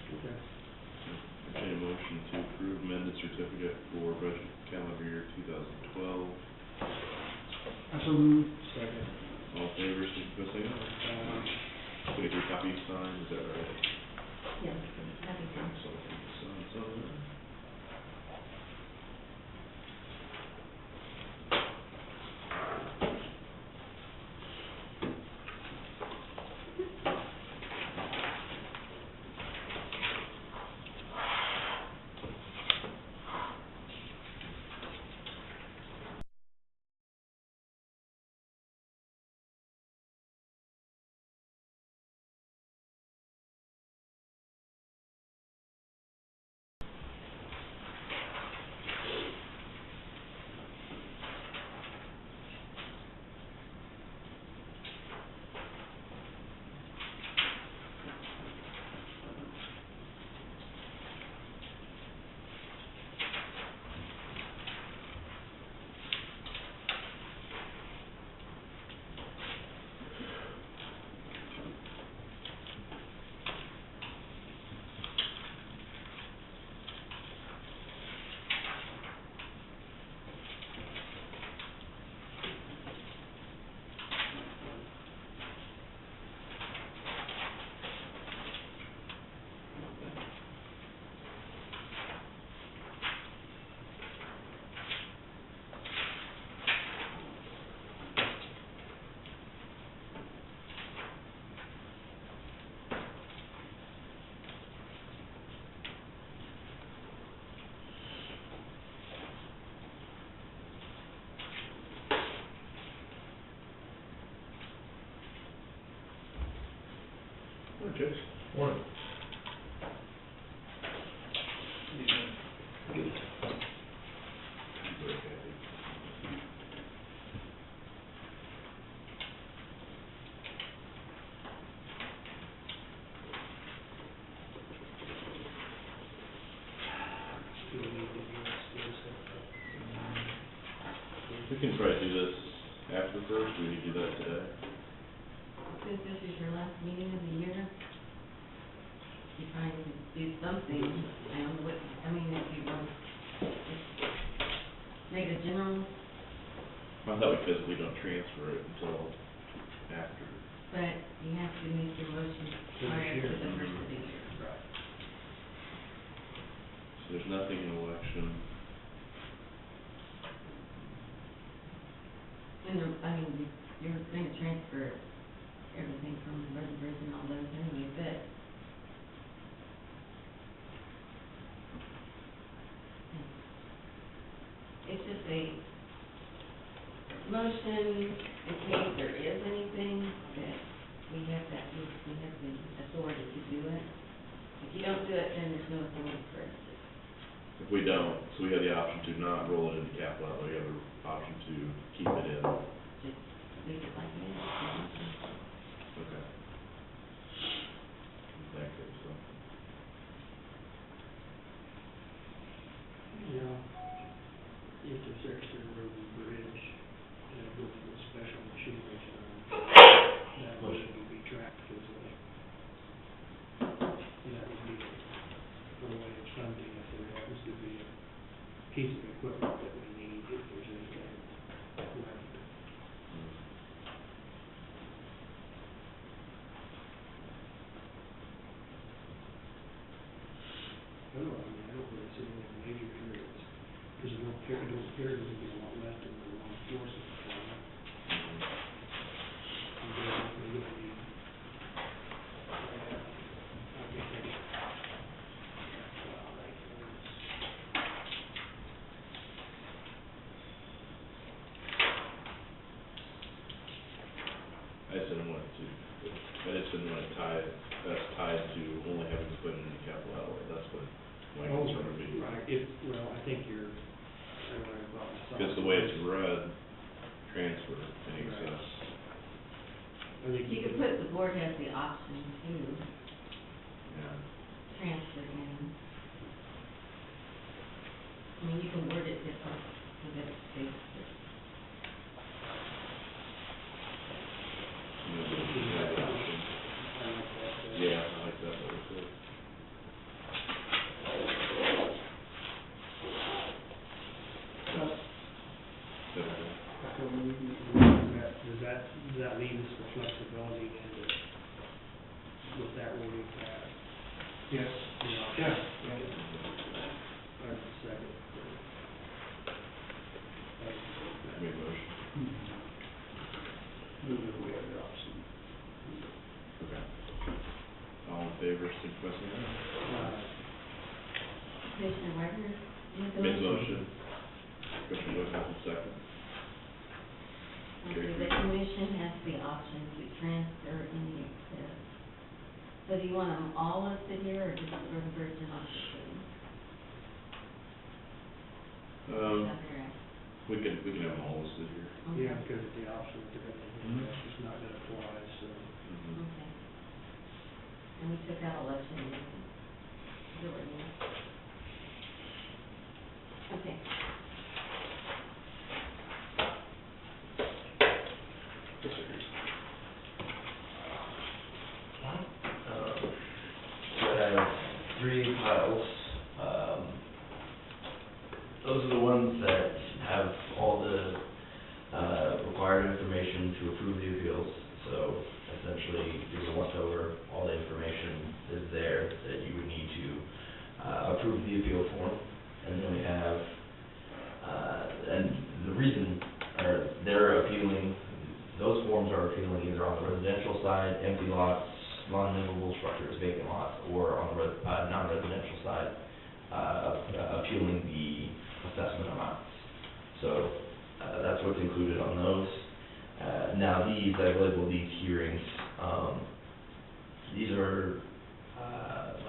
Okay. Entertain a motion to approve amended certificate for budget calendar year 2012. So moved. Second. All in favor, signify by saying aye. Can I get a copy signed, is that right? Yes, that'd be good. So, sign some of that. Okay. Morning. Good. Very happy. Do we need to do this? We can try to do this after the first, we need to do that today. Since this is your last meeting of the year, you trying to do something, what, I mean, if you want, just make a general, I thought we physically don't transfer it until after. but you have to make your motion prior to the first of the year. Right. So there's nothing in election. And, I mean, you're gonna transfer everything from reservoirs and all those anyway, but it's just a motion in case there is anything that we have the authority to do it. If you don't do it, then there's no authority for us to. If we don't, so we have the option to not roll it into capital outlay, we have the option to keep it in. Just leave it like it is. Okay. Thank you, so. Yeah. If there's extra road and bridge, and go for the special machinery fund, that money will be tracked physically. And that would be a way of funding if there happens to be a piece of equipment that we need, if there's anything left. I don't know, I mean, I don't really see any major areas, because it don't appear there's gonna be a lot left in the law enforcement department. And then we're gonna need, I think maybe, I just didn't want to tie it, that's tied to only having to put it in the capital outlay, that's what my I think you're, I don't know about the. Because the way it's read, transfer any Right. excess. I think You could put the board has the option to Yeah. transfer in. I mean, you can word it different so that it states that. You know, you have the option. I like that. Yeah, I like that better too. So we Does that leave us the flexibility then to, with that wording, yes, you know? yeah, That's the second. Made a motion. move if we have the option. Okay. All in favor, signify by saying aye. Commissioner Wagner, Made the motion. Commissioner Woodhouse, second. Okay, the commission has the option to transfer any excess. So do you want them all listed here or just for the Virgin Islands? We can have them all listed here. Yeah, because of the option to go, that's just not gonna apply, so. Mhm. Okay. And we took out election year. The ordinance. Okay. Yes, sir. I have 3 piles. Those are the ones that have all the required information to approve the appeals. So essentially, there's a once over, all the information is there that you would need to approve the appeal form. And then we have, and the reason, or they're appealing, those forms are appealing either on the residential side, empty lots, non-livable structures, vacant lots, or on the non-residential side, appealing the assessment amounts. So, that's what's included on those. Now these, I've labeled these hearings, these are,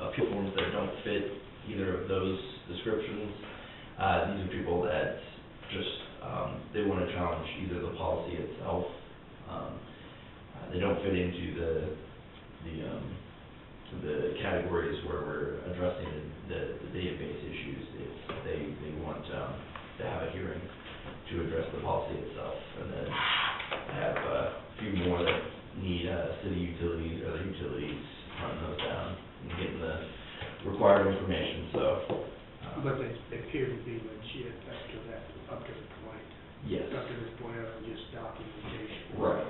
appeal forms that don't fit either of those descriptions. These are people that just, they wanna challenge either the policy itself, they don't fit into the categories where we're addressing the database issues. They want, to have a hearing to address the policy itself. And then I have a few more that need, city utilities, or the utilities, running those down and getting the required information, so. But they appear to be legit up to the point. Yes. Up to this point of just documentation. Right.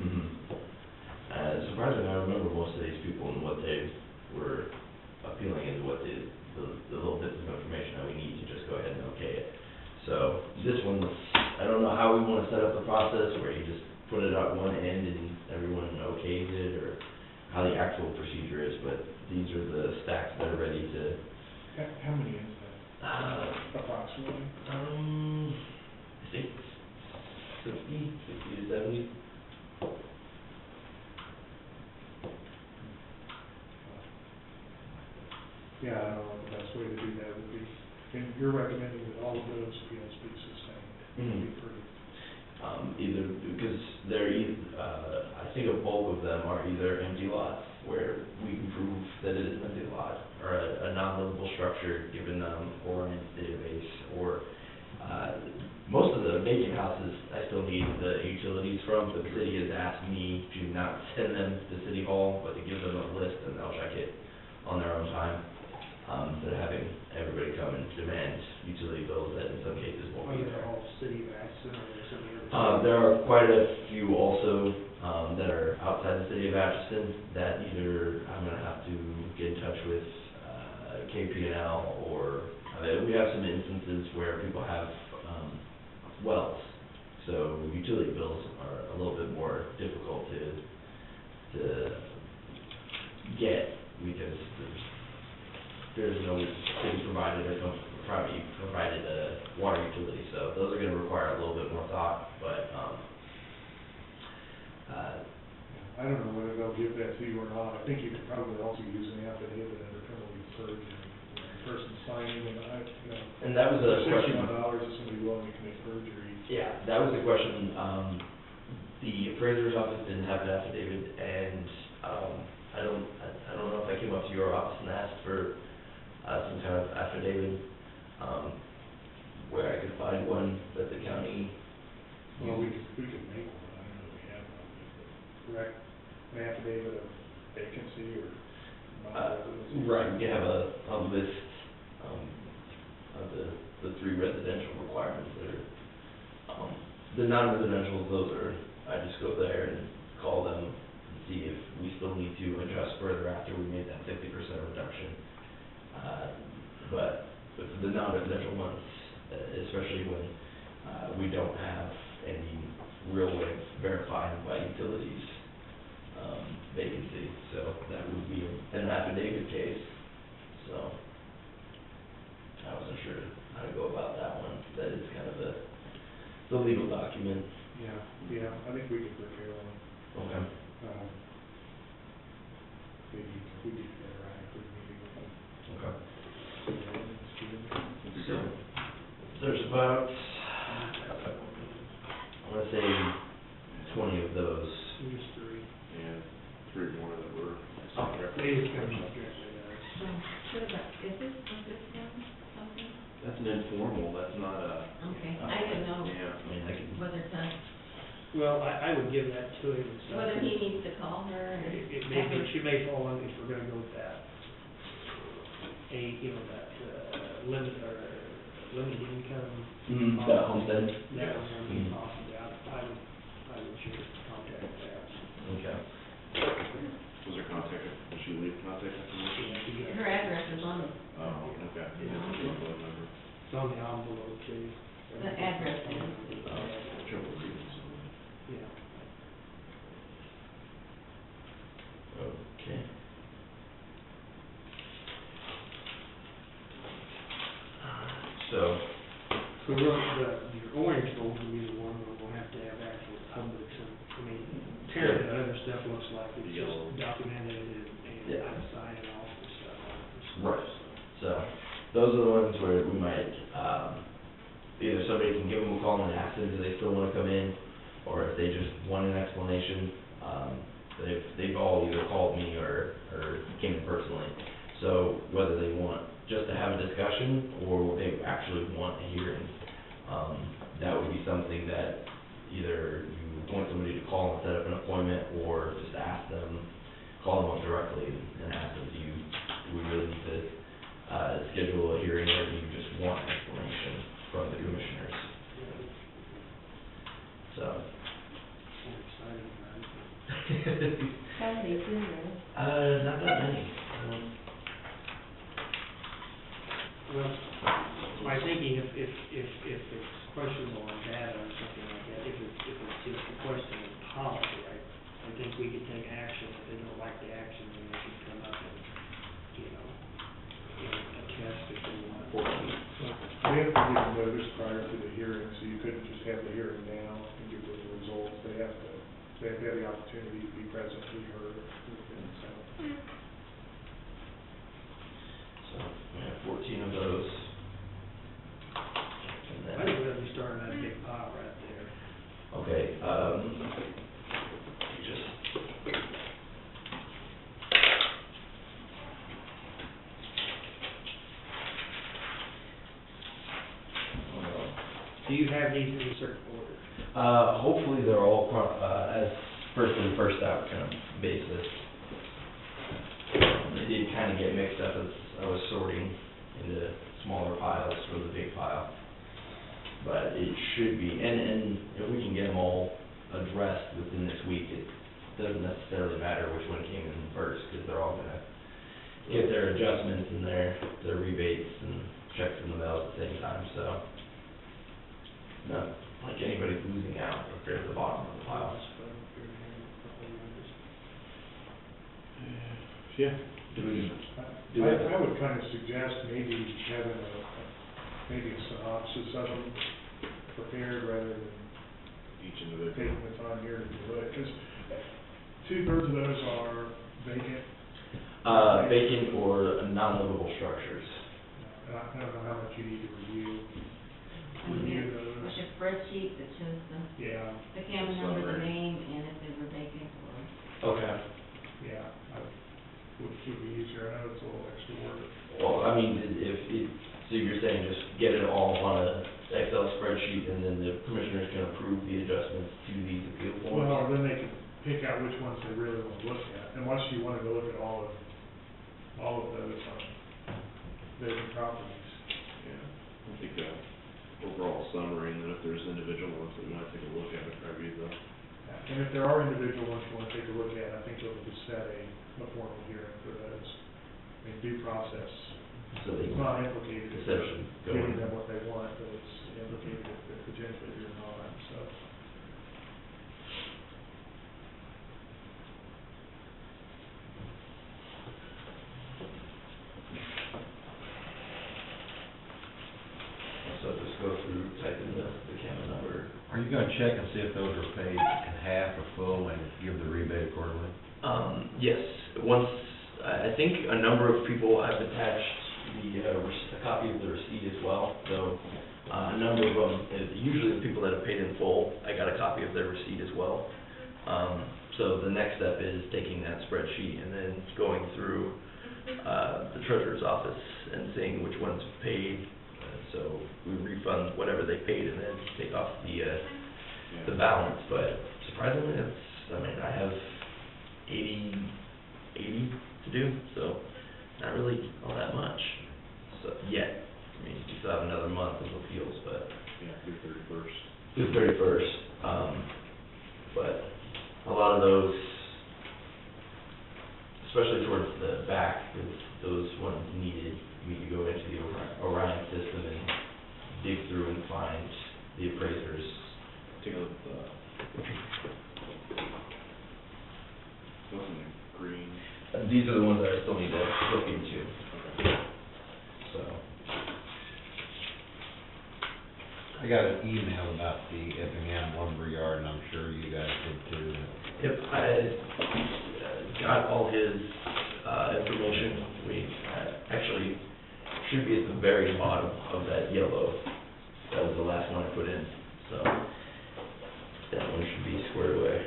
Mm-hmm. Surprisingly, I remember most of these people and what they were appealing and what the little bits of information that we need to just go ahead and okay it. So this one, I don't know how we want to set up the process where you just put it at one end and everyone okays it, or how the actual procedure is, but these are the stacks that are ready to. How many is that, approximately? I think 60 to 70. Yeah, I don't know what the best way to do that would be. And you're recommending that all of those appeals be sustained? Mhm. Be approved? Either, because they're I think a bulk of them are either empty lots, where we can prove that it is an empty lot, or a non-livable structure given, Orion database, or, most of the vacant houses, I still need the utilities from, but the city has asked me to not send them to City Hall, but to give them a list, and they'll check it on their own time, instead of having everybody come and demand utility bills that in some cases won't Are be they there. all city of Atchison or is some of the other? There are quite a few also, that are outside the city of Atchison, that either I'm gonna have to get in touch with, KP&L, or, we have some instances where people have, wells, so utility bills are a little bit more difficult to get, because there's no city provided or private provided, water utility, so those are gonna require a little bit more thought, but, I don't know whether they'll give that to you or not. I think you could probably also use an affidavit under penalty of perjury. person signing, and And that was a question. $61 is somebody willing to commit perjury. Yeah, that was the question. The appraiser's office didn't have an affidavit, and, I don't know if I came up to your office and asked for, some kind of affidavit, where I could find one that the county Well, we used. could make one, I don't know if we have one, but, correct, an affidavit of vacancy or non-residency. Right, we could have a list, of the three residential requirements that are, the non-residential, those are, I just go there and call them and see if we still need to adjust further after we made that 50% reduction. But for the non-residential ones, especially when, we don't have any real way of verifying by utilities, vacancy, so that would be an affidavit case, so I wasn't sure how to go about that one. That is kind of the legal document. Yeah, I think we could prepare one. Okay. Maybe we could interact with the meeting with them. Okay. So, So, there's about, I wanna say 20 of those. Just three. And 3 more that were. Maybe it's coming up directly, So, what about, was this one something? That's an informal, that's not a. Okay, I didn't know Yeah. I mean, I can, whether to, Well, I would give that to him. and stuff. whether he needs to call her and. It may be, she may fall under, if we're gonna go with that, limited income. the homestead. That one would be possible, I would sure contact that. Okay. Was her contact, did she leave contact information? Yeah, you got- Her address is on Oh, okay. Yeah. Phone number. It's on the envelope too. the address is. Trouble reading some. Yeah. Okay. So, So really, your orange folder will be the one where we'll have to have actual public, so, I mean, Terry, the other stuff looks like it's Yellow. just documented and Yeah. I'm signing off and stuff. Right. so, those are the ones where we might, either somebody can give them a call and ask them, do they still wanna come in? Or if they just want an explanation, they've all either called me or came in personally. So whether they want just to have a discussion or they actually want a hearing, that would be something that either you want somebody to call and set up an appointment or just ask them, call them up directly and ask them, do we really need to, schedule a hearing or do you just want an explanation from the commissioners? So. I'm excited about it. How many is in there? Not that many. Well, my thinking, if it's questionable on data or something like that, if it's just a question of policy, I think we could take action. If they don't like the action, then they should come up and, attest if they want. They have to give notice prior to the hearing, so you couldn't just have the hearing now and give them the results. They have to have the opportunity to be present, be heard, so. So, we have 14 of those. And I then, think we ought to be starting that big pile right there. okay, just, Do you have these in a certain order? hopefully they're all as first in, first out kind of basis. They did kind of get mixed up as I was sorting into smaller piles for the big pile. But it should be, and if we can get them all addressed within this week, it doesn't necessarily matter which one came in first, because they're all gonna get their adjustments and their rebates and checks in the mail at the same time, so. Not like anybody's losing out if they're at the bottom of the pile. Yeah. Do we, I would kind of suggest maybe having maybe a synopsis of them prepared rather than Each individual. taking the time here to do it, because 2/3 of those are vacant. vacant or non-livable structures. and I don't know how much you need to review those. What's your spreadsheet that shows Yeah, the camera number, the Summary. name, and if they were vacant or? Okay. yeah, would be easier, I know it's a little extra work. Well, I mean, so you're saying just get it all on a Excel spreadsheet and then the commissioners can approve the adjustments to these appeal forms? Well, then they can pick out which ones they really want to look at, unless you want to go look at all of those, vacant properties, yeah. I think overall summary, and then if there's individual ones that we want to take a look at, it'd probably be the, And if there are individual ones you want to take a look at, I think you'll need to set a formal hearing for those. I mean, due process, So they it's can not implicated if essentially go giving in. them what they want, but it's implicated if they're potentially doing not, so. So just go through, type in the camera number. Are you gonna check and see if those are paid in half or full and give the rebate accordingly? Yes, once, I think a number of people have attached a copy of the receipt as well, so, a number of them, usually the people that have paid in full, I got a copy of their receipt as well. So the next step is taking that spreadsheet and then going through, the treasurer's office and seeing which ones have paid. So we refund whatever they paid and then take off the balance, but surprisingly, I have 80 to do, so not really all that much, so, yet. I mean, we still have another month of appeals, but yeah, through 31st. through 31st, but a lot of those, especially towards the back, those ones needed me to go into the Orion system and dig through and find the appraisers. Take a look at those in the green. These are the ones that I still need to look into, Okay. so. I got an email about the Effingham lumberyard, and I'm sure you guys did too. Yep, I got all his information. We actually should be at the very bottom of that yellow. That was the last one I put in, so that one should be squared away.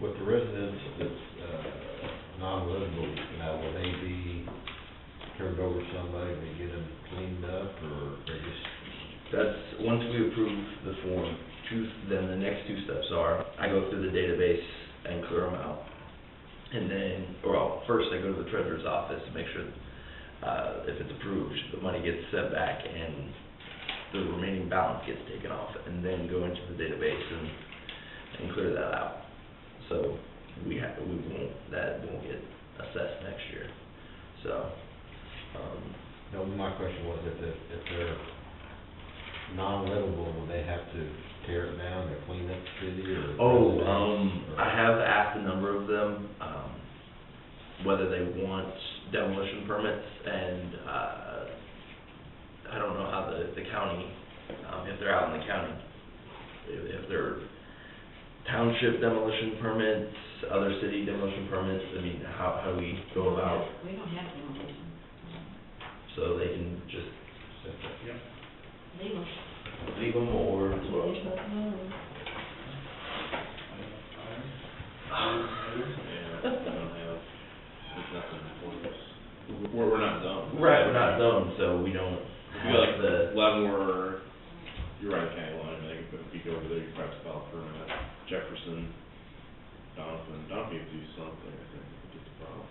With the residents that's, non-livable, now will they be turned over to somebody to get them cleaned up, or they just? That's, once we approve the form, then the next two steps are, I go through the database and clear them out. And then, first I go to the treasurer's office to make sure, if it's approved, the money gets sent back and the remaining balance gets taken off, and then go into the database and clear that out. So that won't get assessed next year, so, No, my question was if they're non-livable, will they have to tear it down or clean up the city, or? I have asked a number of them, whether they want demolition permits, and, I don't know how the county, if they're out in the county, if they're township demolition permits, other city demolition permits, I mean, how do we go about, We don't have demolition. so they can just, Yep. Legal. leave them or? Yeah, but, Yeah, we don't have, there's nothing for us. We're not done. Right, we're not done, so we don't I feel like have the, Leavenworth, you're right, county line, I think if you go over there, you probably file a permit. Jefferson, Donovan gives you something, I think, if it's a problem.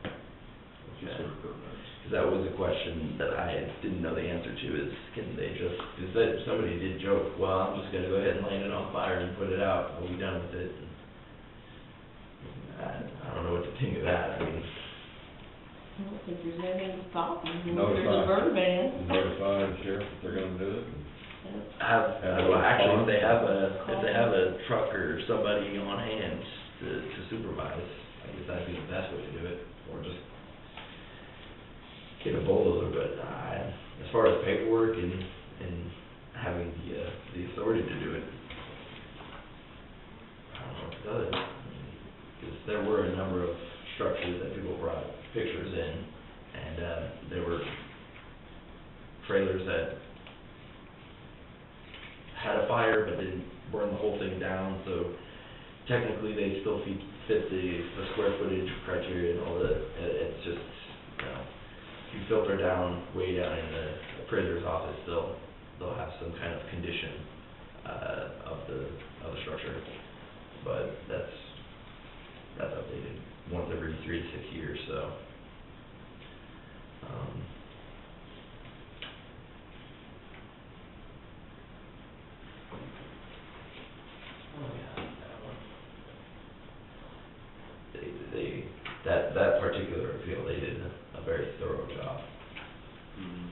Just sort of permits. because that was a question that I didn't know the answer to, is can they just, because that, somebody did joke, well, I'm just gonna go ahead and light it on fire and put it out, we'll be done with it. I don't know what to think of that, I mean, I don't think there's anything to stop them, there's a Notify. burn ban. Notify the sheriff if they're gonna do it. well, actually, if they have a truck or somebody on hand to supervise, I guess that'd be the best way to do it, or just get a bulldozer, but as far as paperwork and having the authority to do it, I don't know what to tell you. Because there were a number of structures that people brought pictures in, and there were trailers that had a fire but didn't burn the whole thing down, so technically they still fit the square footage criteria and all that. It's just, you know, if you filter down, way down in the appraiser's office, they'll have some kind of condition of the structure, but that's updated once every 3 to 6 years, so. Oh yeah, that one. That particular appeal, they did a very thorough job. Mm.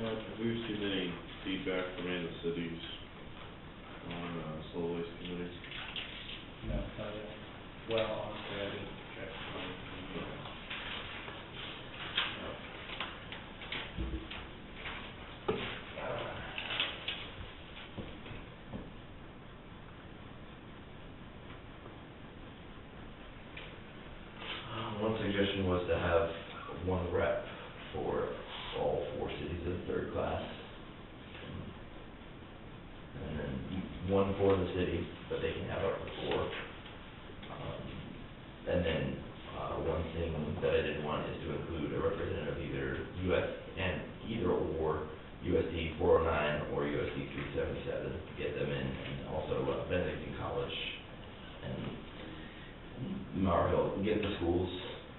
Have we received any feedback from any of the cities on, solid waste committees? No, not yet. Well, honestly, I didn't check. motion was to have one rep for all 4 cities of the third class. And then one for the city, but they can have up to 4. And then, one thing that I did want is to include a representative, either or USD 409 or USD 377, to get them in, and also Benedictine College and Mauer Hill, get the schools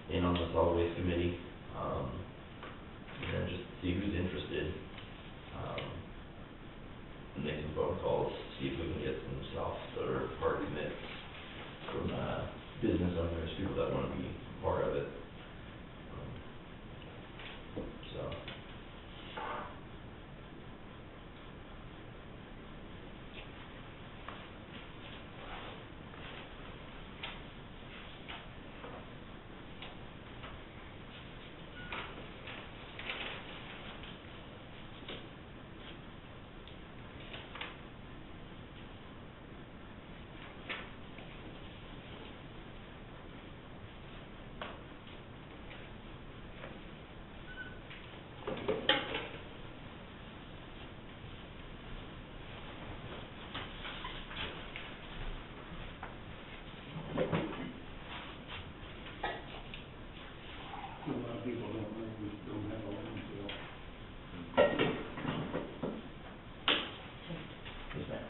in on the solid waste committee, and then just see who's interested. Make some phone calls, see if we can get some soft or hard commits from business owners, people that want to be part of it. So. A lot of people don't know, we don't have a landfill. Yes, ma'am.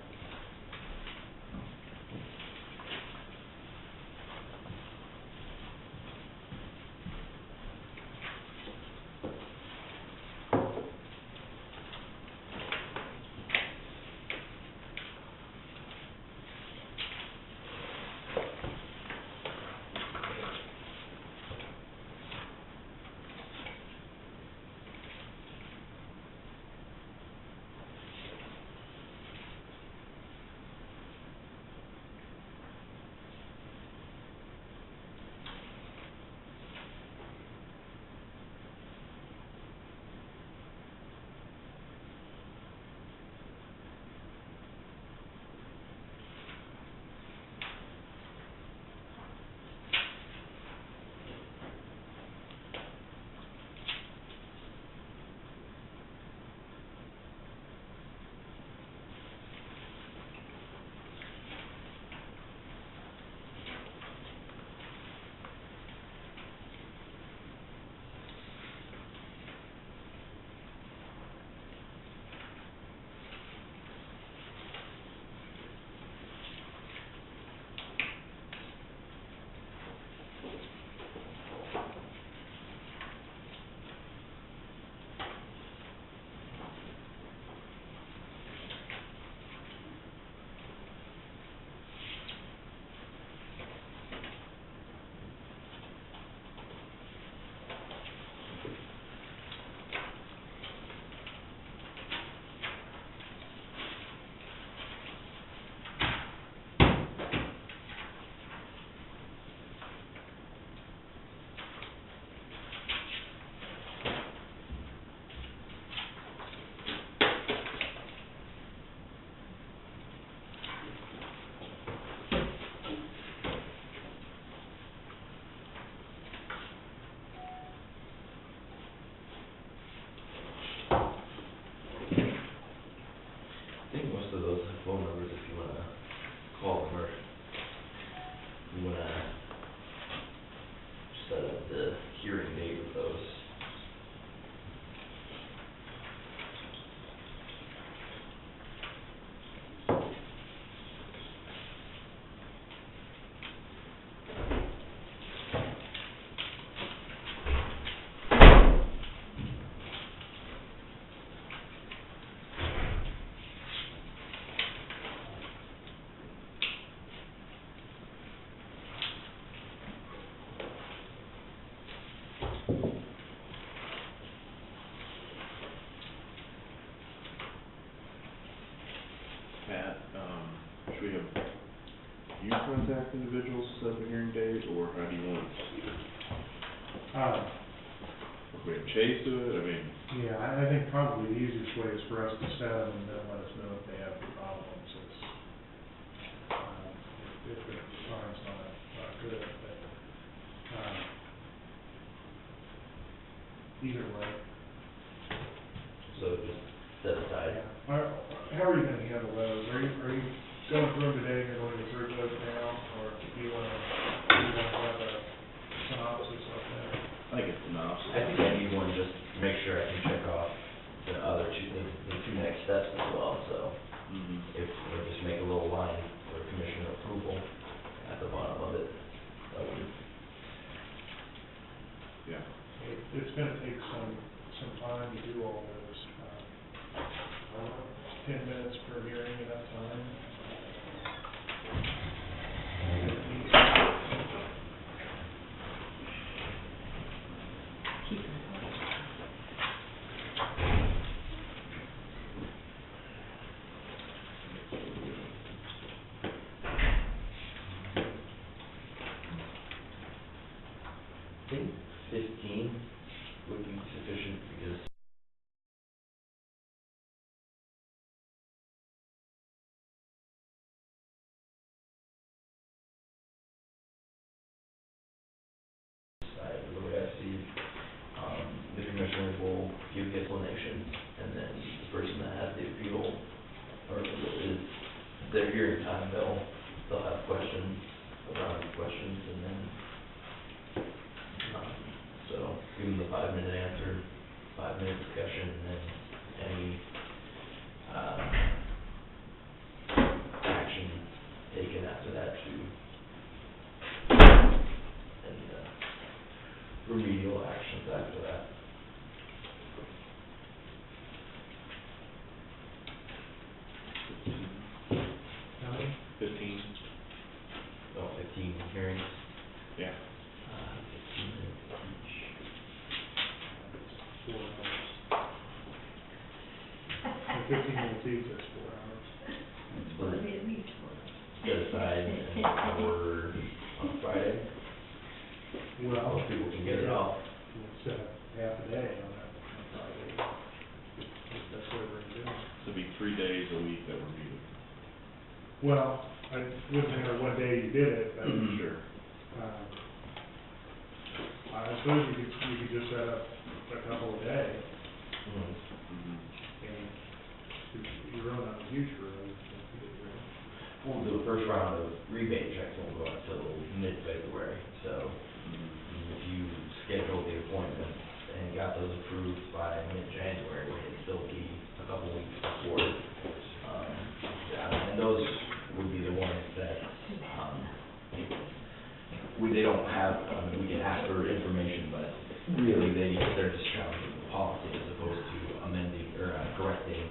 Pat, should we have you contact individuals to set up a hearing date, or how do you want it? If we have Chase do it, I mean, Yeah, I think probably the easiest way is for us to set them and then let us know if they have problems. It's, if the time's not good, but, either way. So just set aside. How are you gonna handle those? Are you going through them today and you're going to approve those now, or do you wanna have a synopsis of that? I think it's enough. I think I need one just to make sure I can check off the other the two next steps as well, so Mm-hmm. if, or just make a little line for commissioner approval at the bottom of it, that would, Yeah. It's gonna take some time to do all those. I don't know, 10 minutes per hearing, enough time? Keep it. I think 15 would be sufficient because the way I see it, the commissioners will give the explanation, and then the person that has the appeal, or is their hearing time, they'll have questions, a round of questions, and then, so give them the 5-minute answer, 5-minute discussion, and then any, action taken after that and, remedial actions after that. How many? 15. Oh, 15 hearings, Yeah. 15 minutes each. 4 hours. And 15 minutes each, that's 4 hours. Split it, set aside an hour on Friday, Well, most people can get it off. we'll set up half a day on that on Friday. If that's what we're gonna do. So it'd be 3 days a week that we're meeting. Well, I wouldn't matter what day you did it, but, Sure. I suppose you could just set up a couple a day, Mm-hmm. and you run out of huge room, if you did that. Well, the first round of rebate checks won't go until mid-February, so if you schedule the appointments and got those approved by mid-January, it'd still be a couple weeks before. And those would be the ones that, they don't have, we can ask for information, but really they're just challenging the policy as opposed to amending or correcting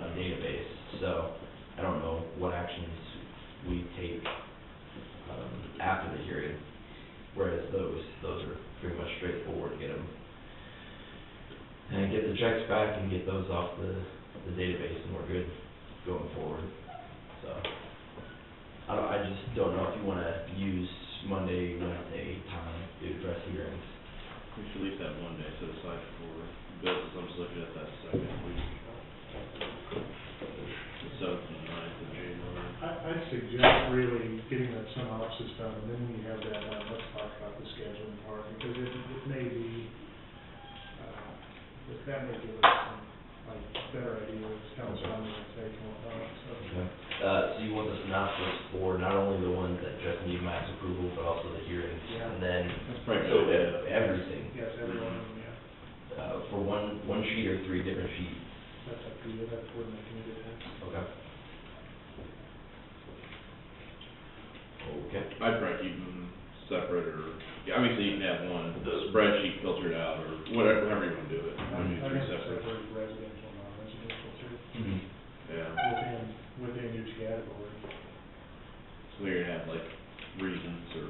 a database. So I don't know what actions we take, after the hearing, whereas those are pretty much straightforward, get them, and get the checks back and get those off the database, and we're good going forward. So, I just don't know if you wanna use Monday, Wednesday time to address hearings. We should at least have one day set aside for bills, as I'm just looking at that second week. The 7th and 9th of January. I'd suggest really getting that synopsis done, and then when you have that done, let's talk about the scheduling part, because it may be, that may give us some, like, better ideas how much time we're gonna take and whatnot, so. Okay. So you want the synopsis for not only the ones that just need max approval, but also the hearings? Yeah. And then, That's probably so good. everything, Yes, everyone, yeah, for one sheet or 3 different sheets? that's up to you, that wouldn't make any difference. Okay. Okay. I'd probably keep them separate, or, yeah, obviously you can have one spreadsheet filtered out, or whatever, however you wanna do it. I mean, I 3 think separate. separate residential, non-residential too, Mhm. Yeah. within each category. So you're gonna have like reasons, or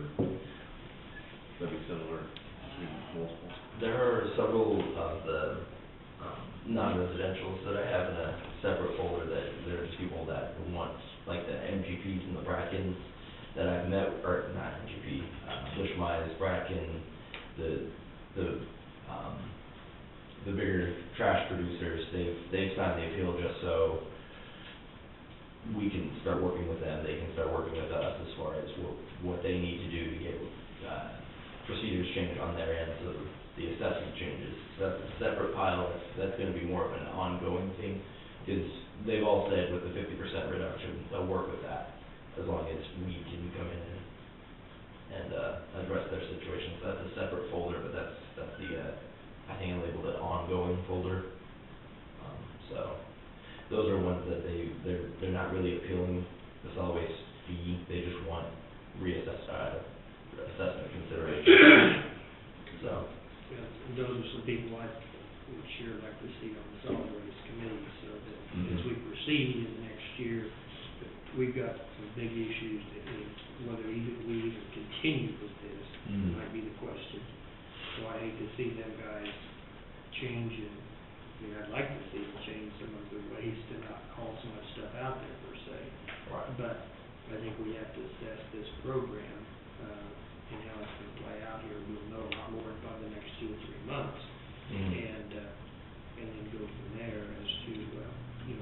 that'd be similar between multiple. There are several of the non-residentials that I have in a separate folder that there's people that want, like the MGPs and the Brackens that I've met, or not MGP, Bushwise, Bracken, the bigger trash producers, they've signed the appeal just so we can start working with them, they can start working with us as far as what they need to do to get, procedures change on their end, so the assessment changes. So that's a separate pile, that's gonna be more of an ongoing thing, because they've all said with the 50% reduction, they'll work with that, as long as we can come in and address their situation. So that's a separate folder, but that's the, I think I labeled it ongoing folder. So, those are ones that they're not really appealing the solid waste fee, they just want assessment consideration. So, Yeah, those are some people I would sure like to see on the solid waste committee, so that as we proceed in the next year, we've got some big issues that whether we even continue with this, might be the question. So I hate to see them guys change and, I'd like to see them change some of the ways to not call so much stuff out there per se. right. But I think we have to assess this program, and how it's gonna play out here. We'll know a lot more in probably the next 2 or 3 months. And then go from there as to,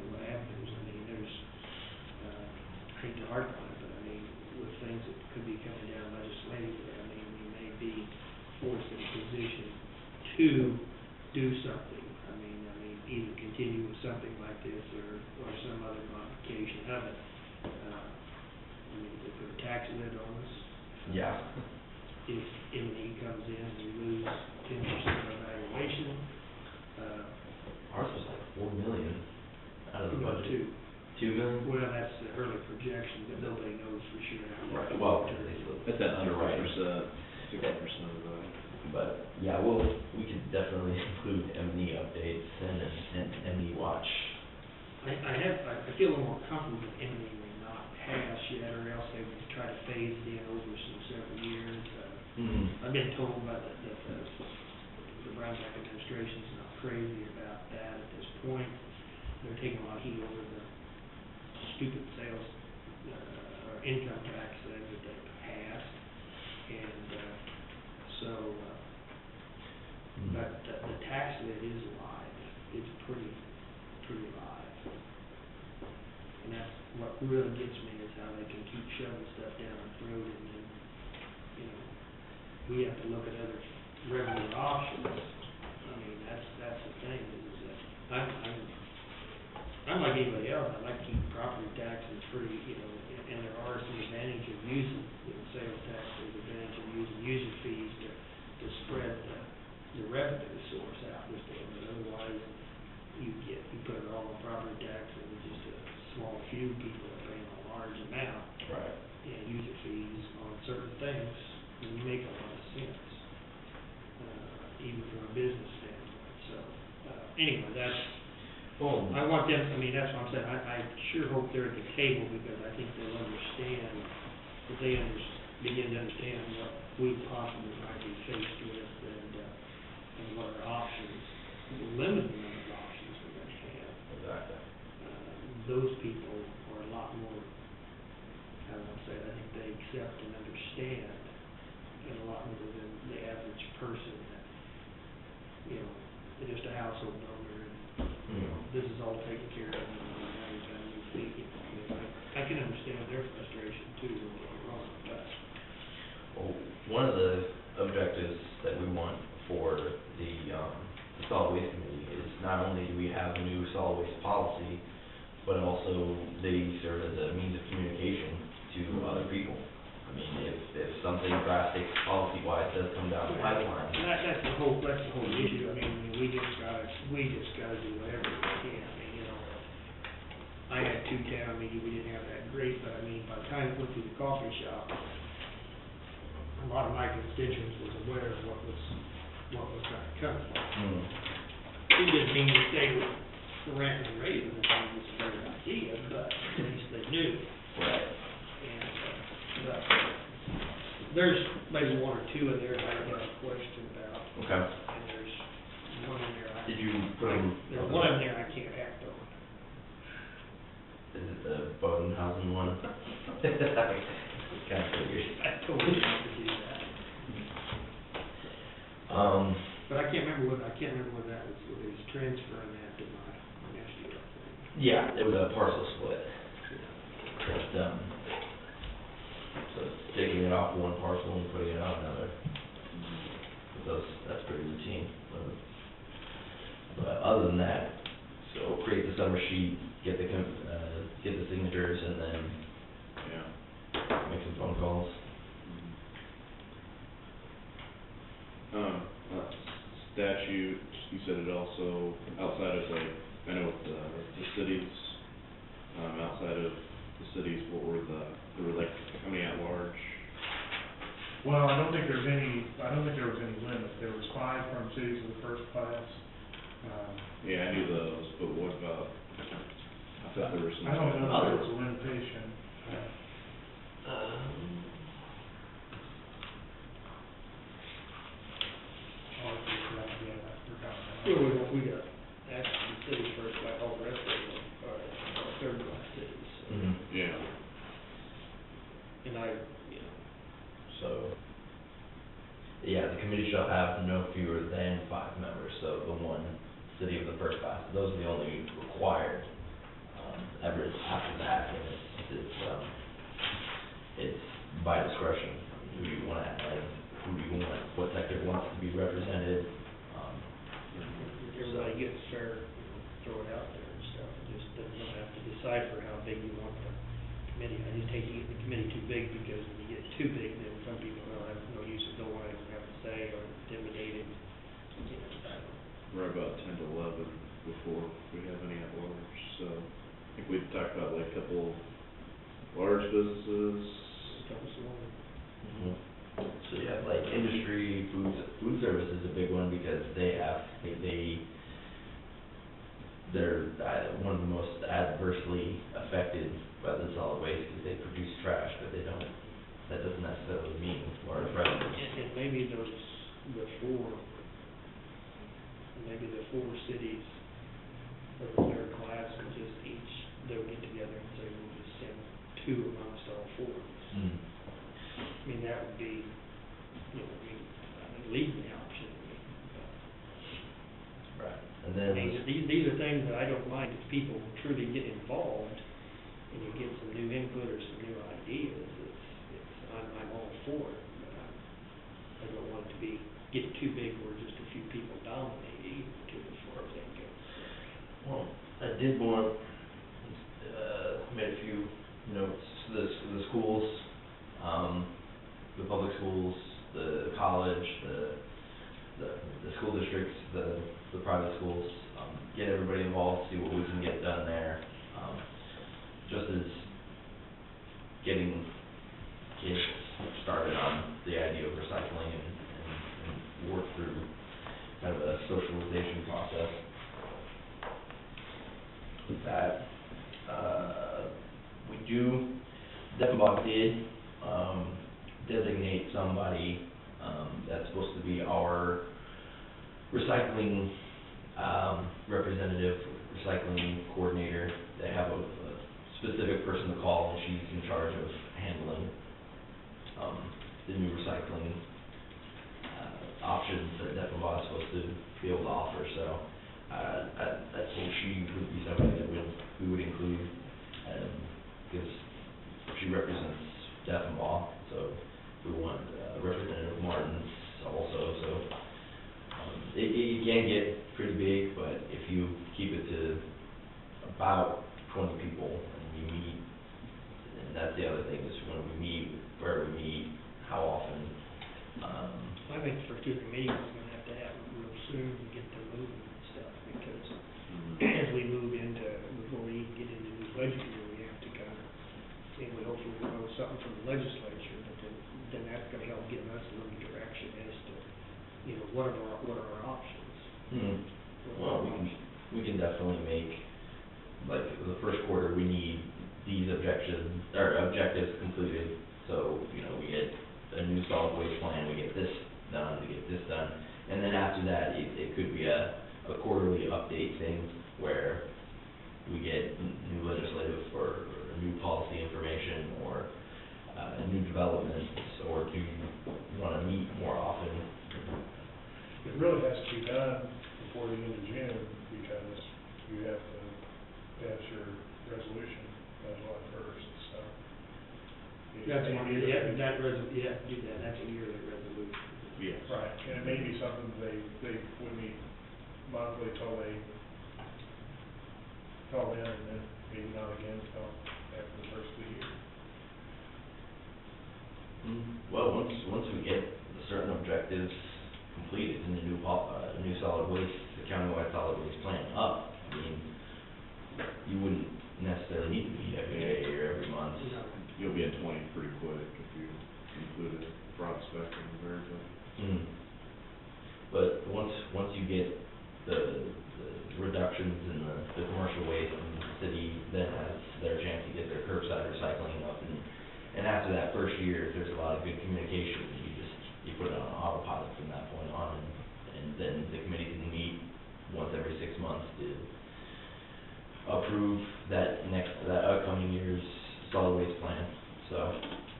what happens. I mean, there's, I hate to harp on it, but I mean, with things that could be coming down legislatively, I mean, we may be forced in a position to do something. I mean, either continue with something like this or some other modification of it. I mean, they put a tax lid on us. Yeah. If M&E comes in and we lose 10% of evaluation, Ours was like 4 million out of the about budget. 2. 2 million? Well, that's the early projection, but nobody knows for sure how much. Right, well, they still. It's at under underwriting. 50%, 60% of the. But, yeah, we could definitely include M&E updates and M&E watch. I feel a little more comfortable that M&E may not pass yet, or else they would try to phase it in over some several years. I've been told by that the Brownback administration's not crazy about that at this point. They're taking a lot of heat over the stupid sales, or income tax thing that they passed. And, but the tax lid is live. It's pretty live. And that's what really gets me, is how they can keep shoving stuff down our throat, and then, we have to look at other revenue options. I mean, that's the thing, is that I'm like anybody else. I like to keep property taxes free, and there are some advantage of using, sales tax, there's advantage of using user fees to spread the revenue source out just a little bit. Otherwise, you put it all on property tax, and just a small few people are paying a large amount. Right. And user fees on certain things, and make a lot of sense, even from a business standpoint. So, anyway, that's, I want them, that's what I'm saying, I sure hope they're at the table, because I think they'll understand, if they begin to understand what we possibly might be faced with, and what our options, the limited number of options we're gonna have. Exactly. Those people are a lot more, I think they accept and understand, and a lot more than the average person that, they're just a household owner, and, this is all taken care of, and now you've got a new fee. I can understand their frustration too, don't get me wrong, but. Well, one of the objectives that we want for the solid waste committee is not only do we have a new solid waste policy, but also they serve as a means of communication to other people. I mean, if something drastic policy-wise does come down the pipeline. And that's the whole issue. We just gotta do whatever we can. I had 2 town meetings, we didn't have that great, but by the time it went through the coffee shop, a lot of my constituents was aware of what was trying to come. It didn't mean that they were ranting and raving, that it was a great idea, but at least they knew. Right. But there's maybe 1 or 2 in there that I have a question about. Okay. And there's one in there Did you put them? there's one in there I can't act on. Is it the Bodenhausen one? Kind of figured. I told you not to do that. But I can't remember whether that was, whether it was transferring that to my next year thing. Yeah, it was a parcel split. Just, so taking it off one parcel and putting it on another. that's pretty routine. But other than that, so create the summer sheet, get the signatures, and then Yeah. make some phone calls. Statute, you said it also, outside of like, I know with the cities, outside of the cities, what were there were like, how many at large? Well, I don't think there was any limit. There was 5 from cities of the first class. Yeah, I knew those, but what about, I thought there were some. I don't know if there was a limitation. I'll have to look that again. I forgot that. Yeah, we got, actually, the cities first, like all the rest of them are third class cities, so. Mm-hmm. Yeah. And So, yeah, the committee shall have no fewer than 5 members, so the one city of the first class, those are the only required. Ever after that, and it's by discretion, who do you want, what sector wants to be represented, everybody gets fair, throw it out there and stuff, just doesn't have to decipher how big you want the committee. I just hate to get the committee too big, because when you get too big, then some people don't have no use of, don't want to have to say, or intimidated, you know, I don't know. We're about 10 to 11 before we have any at large, so I think we'd talk about like a couple large businesses. Mhm. So you have like industry, food service is a big one, because they're one of the most adversely affected by the solid waste, because they produce trash, but that doesn't necessarily mean large revenues. And maybe the 4 cities of the third class will just they'll get together and say, we'll just send 2 amongst all 4. Mm. I mean, that would be, leaving the option. Right, and I then. mean, these are things that I don't mind if people truly get involved and you get some new input or some new ideas. I'm all for it, but I don't want it to get too big where just a few people dominate either, too, as far as that goes. Well, I did want, made a few notes, the schools, the public schools, the college, the school districts, the private schools, get everybody involved, see what we can get done there. Just as getting kids started on the idea of recycling and work through kind of a socialization process. With that, Deckenbach did, designate somebody, that's supposed to be our recycling, representative, recycling coordinator. They have a specific person to call, and she's in charge of handling, the new recycling, options that Deckenbach is supposed to be able to offer, so, I think she would be somebody that we would include, because she represents Deckenbach, so we want, Representative Martins also, so, it can get pretty big, but if you keep it to about 20 people, and you meet, and that's the other thing, is when we meet, where we meet, how often, I think the first 2 meetings we're gonna have to have real soon to get them moving and stuff, because as we move into, before we even get into the new budget year, we have to kind of, and we hopefully we'll know something from the legislature, but then that's gonna help give us a little direction as to, what are our options. Well, we can definitely make, like, the first quarter, we need these objectives completed, so, we get a new solid waste plan, we get this done, we get this done, and then after that, it could be a quarterly update thing, where we get new legislative or new policy information, or, new developments, or do you wanna meet more often? It really has to be done before the end of June, because you have to pass your resolution by July 1st, so. That's one, you have to do that, that's a yearly resolution. Yes. Right, and it may be something they would meet monthly till they call in, and then maybe not again till after the first of the year. Well, once we get the certain objectives completed in the new solid waste, the countywide solid waste plan up, I mean, you wouldn't necessarily need to meet every day or every month. You'll be at 20 pretty quick if you include a broad spectrum of everything. Mm. But once you get the reductions in the commercial waste, and the city then has their chance to get their curbside recycling up, and after that first year, if there's a lot of good communication, you put it on autopilot from that point on, and then the committee can meet once every 6 months to approve that upcoming year's solid waste plan. So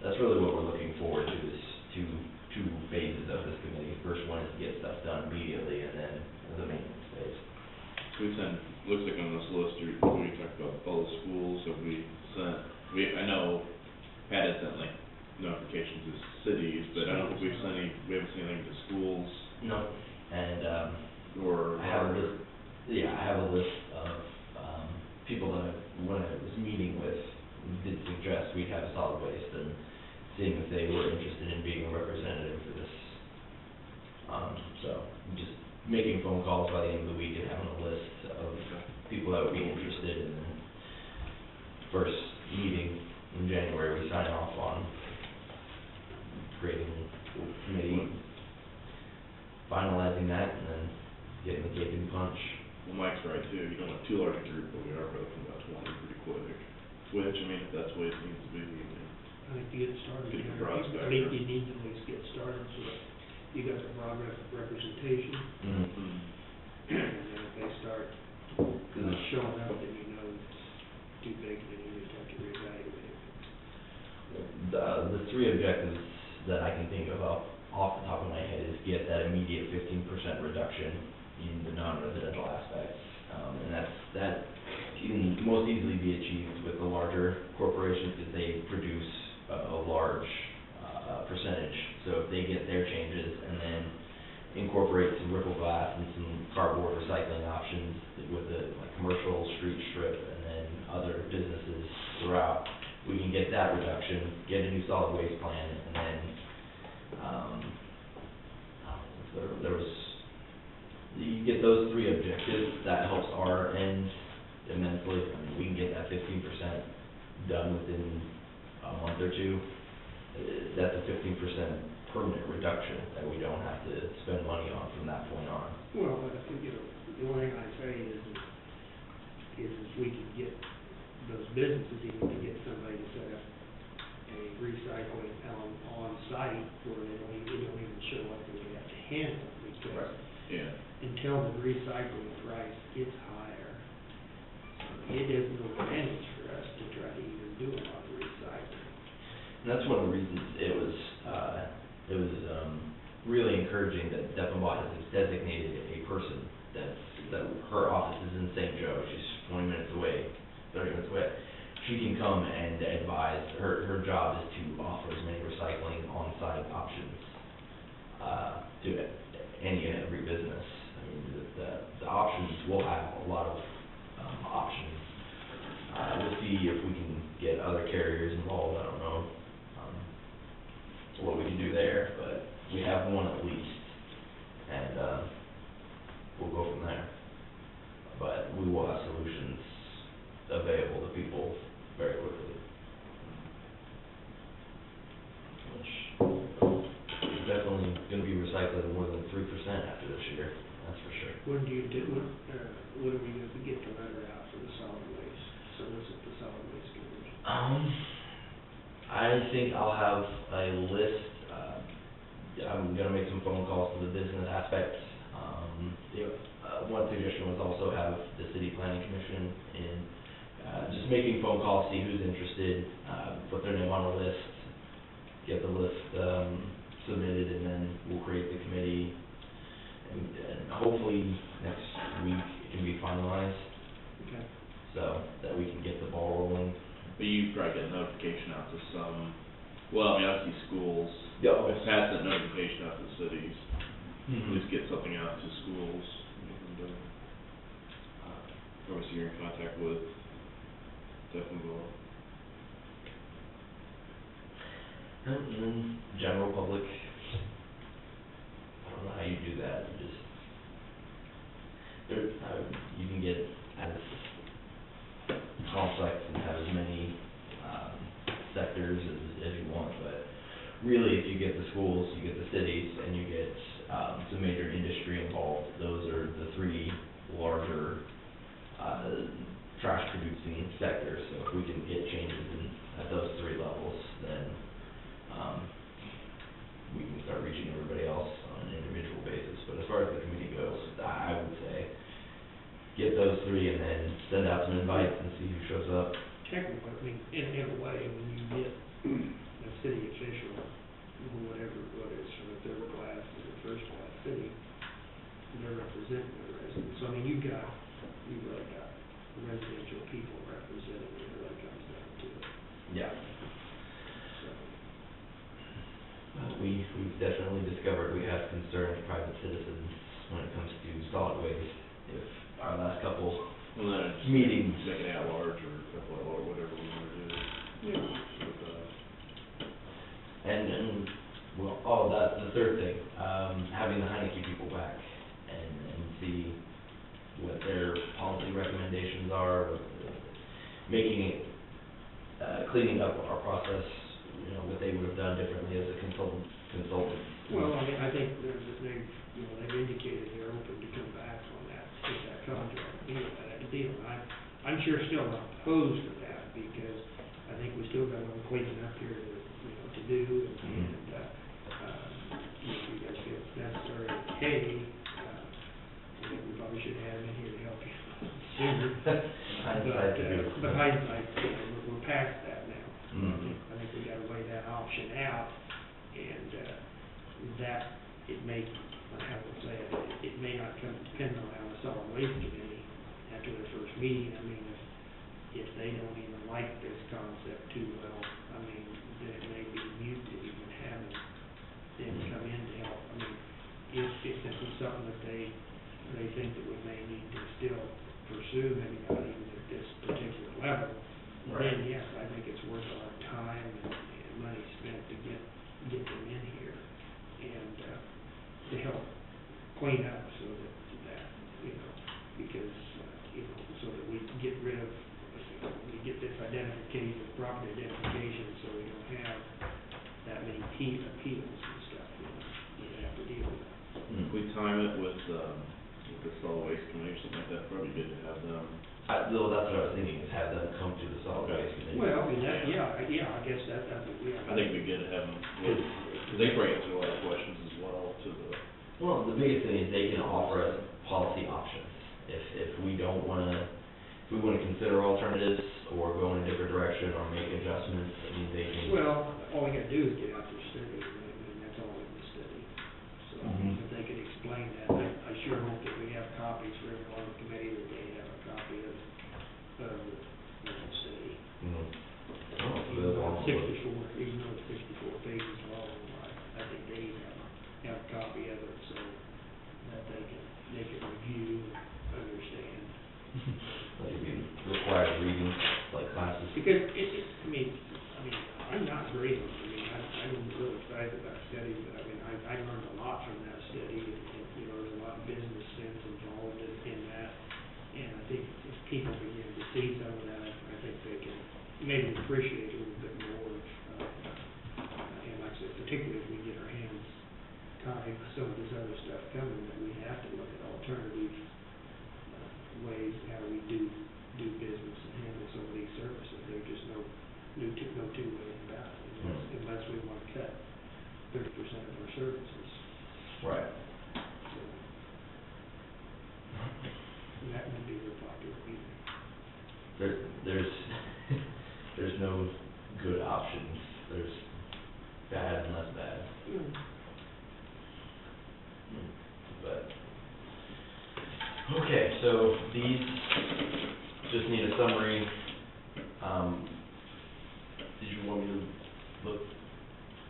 that's really what we're looking forward to, is two phases of this committee. First one is to get stuff done immediately, and then the maintenance phase. We sent, looks like on this list, we talked about all the schools, have we sent, I know Pat has sent like notifications to cities, but I don't think we haven't seen anything to schools. No. And, or. I have a list of, people that when I was meeting with, did suggest we'd have solid waste, and seeing if they were interested in being a representative for this. So, just making phone calls by the end of the week and having a list of people that would be interested, and then first meeting in January, we sign off on creating a committee, finalizing that, and then getting the cake and punch. Well, Mike's right too, you don't want too large a group, but we are looking about 20 pretty quick. Which, I mean, if that's the way it needs to be, I think to get started, Get the broad I spectrum. think you need to at least get started, so that you got the broad representation, Mm-hmm. and then if they start showing up, then you know it's too big, and then you just have to reevaluate it. The three objectives that I can think of off the top of my head is get that immediate 15% reduction in the non-residential aspects. And that can most easily be achieved with the larger corporations, because they produce a large percentage. So if they get their changes and then incorporate some ripple glass and some cardboard recycling options with the commercial street strip and then other businesses throughout, we can get that reduction, get a new solid waste plan, and then you get those three objectives. That helps our end immensely. I mean, we can get that 15% done within a month or two. That's a 15% permanent reduction that we don't have to spend money on from that point on. Well, but I think, the only thing I say is we can get those businesses, even to get somebody to set up a recycling on site where they don't even show up and we have to handle it, because Yeah. until the recycling price gets higher, it is no advantage for us to try to even do a lot of recycling. And that's one of the reasons it was really encouraging that Deppenbach has designated a person that her office is in St. Joe. She's 20 minutes away, 30 minutes away. She can come and advise. Her job is to offer as many recycling on-site options to any and every business. I mean, the options, we'll have a lot of options. We'll see if we can get other carriers involved. I don't know what we can do there, but we have one at least, and we'll go from there. But we will have solutions available to people very quickly. Which is definitely gonna be recycling more than 3% after this year, that's for sure. When do you do, what are we going to get the letter out for the solid waste, solicit the solid waste committee? I think I'll have a list. I'm gonna make some phone calls to the business aspects. One suggestion was also have the city planning commission in, just making phone calls, see who's interested, put their name on a list, get the list submitted, and then we'll create the committee. And hopefully next week it can be finalized, Okay. so that we can get the ball rolling. But you probably get notification out to some, well, I mean, obviously schools. Yeah. If Pat sent notification out to cities, get something out to schools, and, obviously you're in contact with Stephenville. And general public, I don't know how you do that, you just, you can get as complex and have as many, sectors as you want, but really, if you get the schools, you get the cities, and you get, some major industry involved, those are the three larger, trash producing sectors, so if we can get changes at those three levels, then, we can start reaching everybody else on an individual basis, but as far as the committee goes, I would say, get those three and then send out some invites and see who shows up. Technically, I mean, in a way, when you get a city official, whatever it's from the third class to the first class city, they're representing the residents. So, I mean, you've really got residential people representing it, it really comes down to it. Yeah. So, We've definitely discovered we have concerned private citizens when it comes to solid waste. If our last couple Well, then it's meetings, make it at large or couple at large, whatever we want to do. yeah. and well, oh, that's the third thing, having the Heineke people back and see what their policy recommendations are, making it, cleaning up our process, you know, what they would have done differently as a consultant. Well, I mean, I think they've indicated they're open to come back on that, with that contract deal. I'm sure still not opposed to that, because I think we still got a little cleaning up here to do, and, if you guys feel it's necessary, hey, I think we probably should have him in here to help you sooner. But hindsight, we're past that now. Mhm. I think we gotta weigh that option out, and, that, it may, how to say it may not come, depend on how the solid waste committee, after their first meeting, I mean, if they don't even like this concept too well, I mean, then it may be mute to even having them come in to help. I mean, if this is something that they think that we may need to still pursue, maybe not even at this particular level, then yes, I think it's worth our time and money spent to get them in here and, to help clean up so that, because, so that we get rid of, we get this identification, proper identification, so we don't have that many appeals and stuff, that we have to deal with. If we time it with the solid waste committee or something like that, probably good to have them. Well, that's what I was thinking, is have them come to the solid waste committee. Well, I mean, I guess that's, yeah. I think it'd be good to have them, because they probably answer a lot of questions as well to the. Well, the biggest thing is they can offer us policy options. If we don't wanna, if we wanna consider alternatives or go in a different direction or make adjustments, I mean, they can. Well, all we gotta do is get out the study, and that's all in the study. So, Mhm. if they could explain that, I sure hope that we have copies for everyone on the committee, that they have a copy of the study. Mhm. Oh, so Even they'll though also it's look- 64 pages long, I think they have a copy of it, so that they can review, understand. Like, you required reading, like classes. Because I mean, I'm not great on it. I mean, I'm really excited about studies, but I mean, I learned a lot from that study, and, there's a lot of business sense involved in that. And I think if people begin to see some of that, I think they can maybe appreciate a little bit more of, and like I said, particularly if we get our hands tied with some of this other stuff coming, that we have to look at alternative ways how we do business and handle some of these services. There's just no two ways about it, unless we want to cut 30% of our services. Right. So, that wouldn't be real popular either. There's no good options. There's bad and less bad. But, okay, so these just need a summary. Did you want me to look,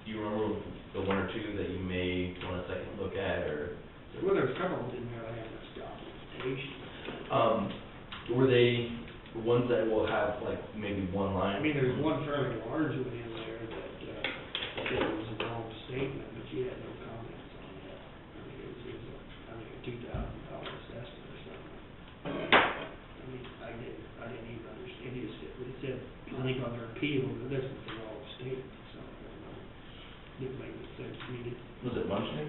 do you remember the one or two that you may want a second look at, or Well, there's a couple of them didn't really have much documentation. Were they the ones that will have like maybe one line? I mean, there's one fairly large one in there that, said it was a wrong statement, but you had no comments on that. I mean, it was a $2,000 assessment or something. I mean, I didn't even understand, it said, I think on their appeal, that this was the wrong statement, so I don't know. Didn't make any sense to me. Was it Munchnick?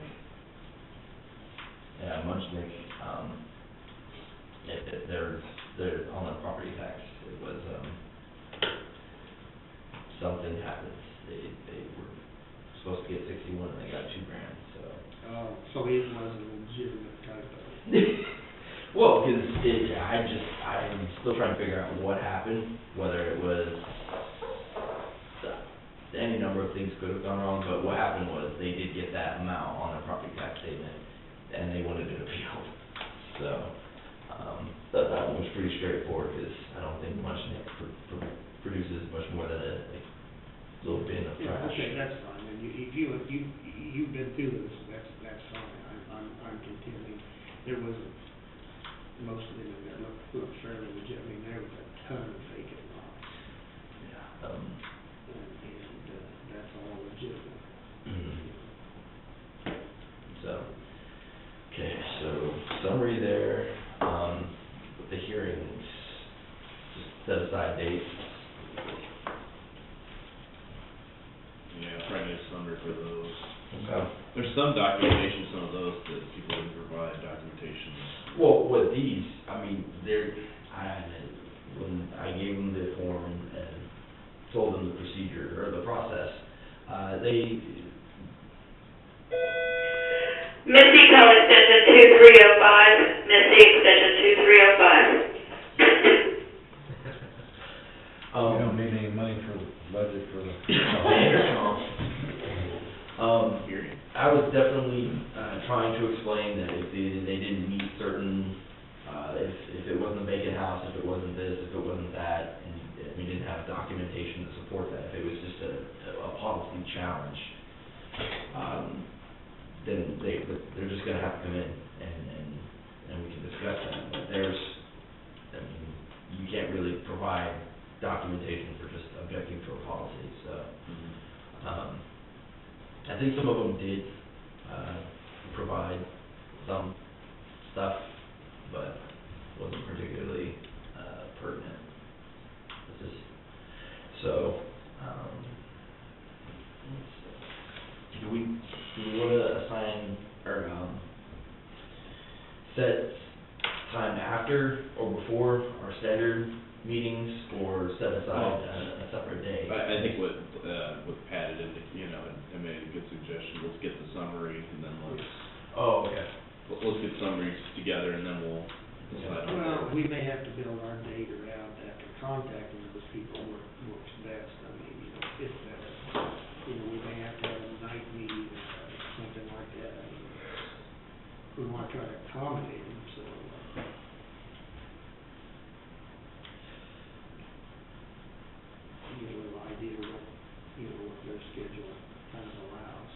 Yeah, Munchnick, they're on the property tax, it was, something happened. They were supposed to get 61 and they got $2,000, so. So it was a legitimate typo. Well, because I'm still trying to figure out what happened, whether it was, any number of things could have gone wrong, but what happened was they did get that amount on their property tax statement, and they wanted it appealed. So, that one was pretty straightforward, because I don't think Munchnick produces much more than a little bin of Yeah, trash. okay, that's fine, and you've been through this, that's fine, I'm contending, there wasn't, most of them in there looked fairly legit, I mean, there was a ton of vacant lots, Yeah, and that's all legitimate. So, okay, so summary there, with the hearings, just set aside dates. Yeah, probably need a summary for those. Okay. There's some documentation, some of those that people didn't provide documentation. Well, with these, I mean, when I gave them the form and told them the procedure, or the process, they... Missy call extension 2305, Missy extension 2305. You don't need any money for the budget for the. Hearing. I was definitely, trying to explain that if they didn't meet certain, if it wasn't a vacant house, if it wasn't this, if it wasn't that, and we didn't have documentation to support that, if it was just a policy challenge, then they're just gonna have to come in and we can discuss that. But I mean, you can't really provide documentation for just objecting to a policy, so. I think some of them did, provide some stuff, but wasn't particularly, pertinent. This is, so, do we wanna assign, or, set time after or before our standard meetings, or set aside a separate day? I think what Pat did, I made a good suggestion, let's get the summary, and then Oh, okay. let's get summaries together, and then we'll decide on Well, that. we may have to build our date around after contacting those people works best, I mean, if, we may have to have a night meeting or something like that, I mean, we wanna try to accommodate them, so, get a little idea of what their schedule kind of allows.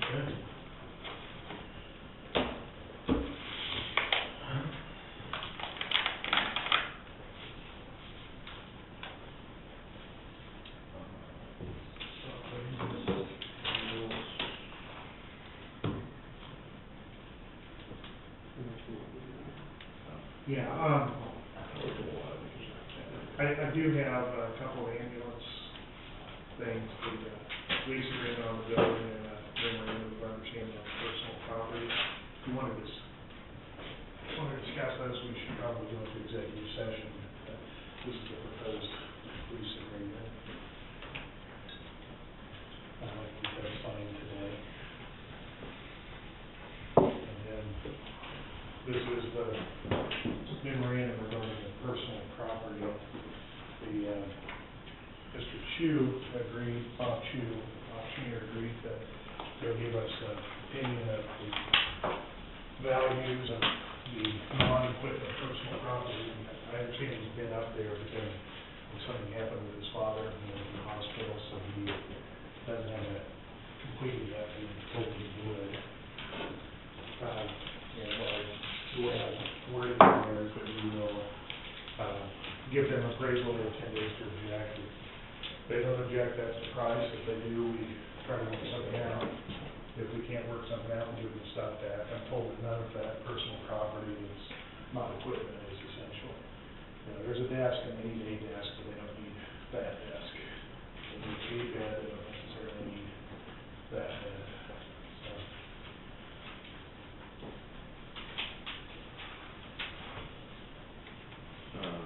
Okay. Yeah, I do have a couple of ambulance things, the lease agreement on the building and memorandum of understanding on personal property. If you want to discuss those, we should probably go into executive session. This is the proposed lease agreement. I'd like to get that signed today. And then this is the memorandum regarding the personal property. Mr. Chu agreed, Bob Chu, auctioneer agreed that they'll give us an opinion of the values of the non-equipment personal property. And I understand he's been up there, but then something happened with his father and he went to the hospital, so he doesn't have that completed yet, he told me he would. And the way I worded it there is that we will, give them appraisal, they have 10 days to object. If they don't object, that's the price. If they do, we try to work something out. If we can't work something out, we give them stuff back. I'm told that none of that personal property is not equipment, is essential. You know, there's a desk and they need a desk, but they don't need that desk. They need a bed, they don't necessarily need that bed, so.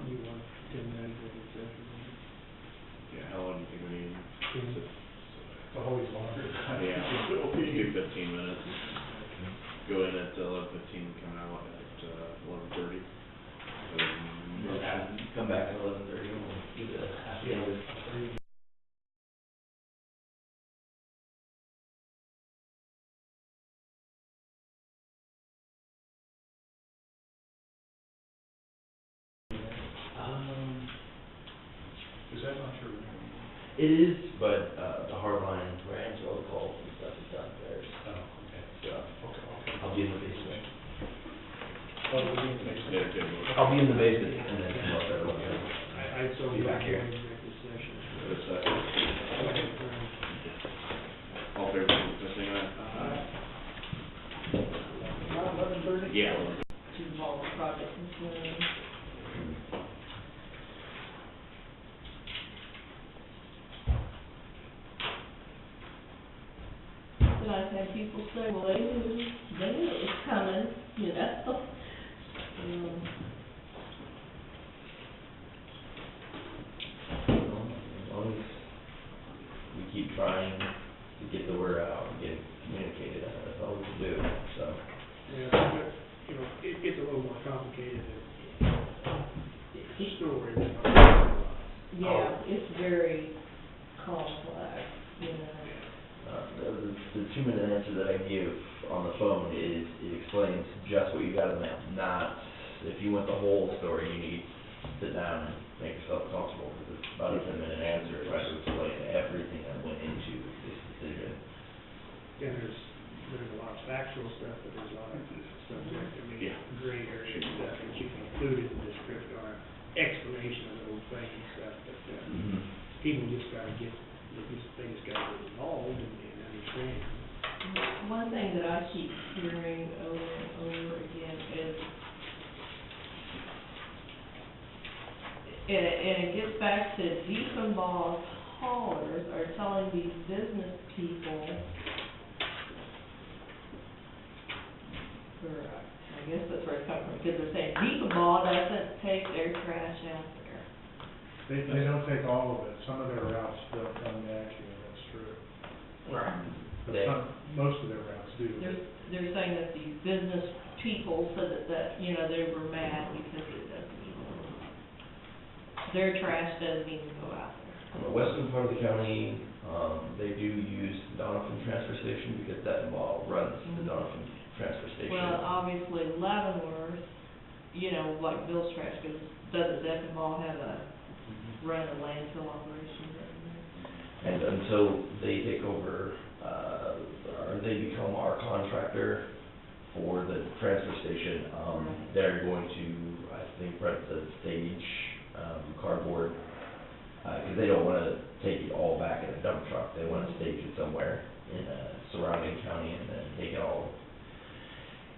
You want 10 minutes of executive session? Yeah, how long do you think we need? The whole longer. Yeah, we'll do 15 minutes. Go in at 11:15, come out at 11:30. Come back at 11:30 and we'll do the affidavit. Is that not true? It is, but, the hardline range, all the calls and stuff is downstairs. Oh, okay. So, Okay. I'll be in the basement. Oh, we'll be in the basement. Yeah, good. I'll be in the basement and then come up there. I'd so Be back here. executive session. For a second. All fair, saying aye? Around 11:30? Yeah. To involve the project concern. Then I've had people say, well, they knew it was coming, you know? As long as we keep trying to get the word out and get it communicated, that's all we can do, so. Yeah, but, you know, it's a little more complicated than, it's a story that's not a lot. Yeah, it's very complex, you know? The 2-minute answer that I give on the phone is, it explains just what you got in the mail, not, if you want the whole story, you need to sit down and make yourself comfortable, because it's about a 10-minute answer, trying to explain everything that went into this decision. And there's a lot of factual stuff, but there's a lot of subject, I mean, Yeah. gray area stuff, and you can include in the description or explanation of the whole thing and stuff, but, people just gotta get, they just gotta get involved and understand. One thing that I keep hearing over and over again is, and it gets back to Diefenbach's haulers are telling these business people, or I guess that's where it's coming from, because they're saying Diefenbach doesn't take their trash out there. They don't take all of it. Some of their routes don't come back here, that's true. Right. But most of their routes do. They're saying that these business people said that, you know, they were mad because it doesn't even, their trash doesn't even go out there. On the western part of the county, they do use the Doniphan transfer station, because that involve runs the Doniphan transfer station. Well, obviously Leavenworth, you know, like Bill's trash goes, doesn't Deckenball have a run a landfill operation right there? And until they take over, or they become our contractor for the transfer station, they're going to, I think, rent the stage, cardboard, because they don't wanna take it all back in a dump truck, they wanna stage it somewhere in a surrounding county and then take it all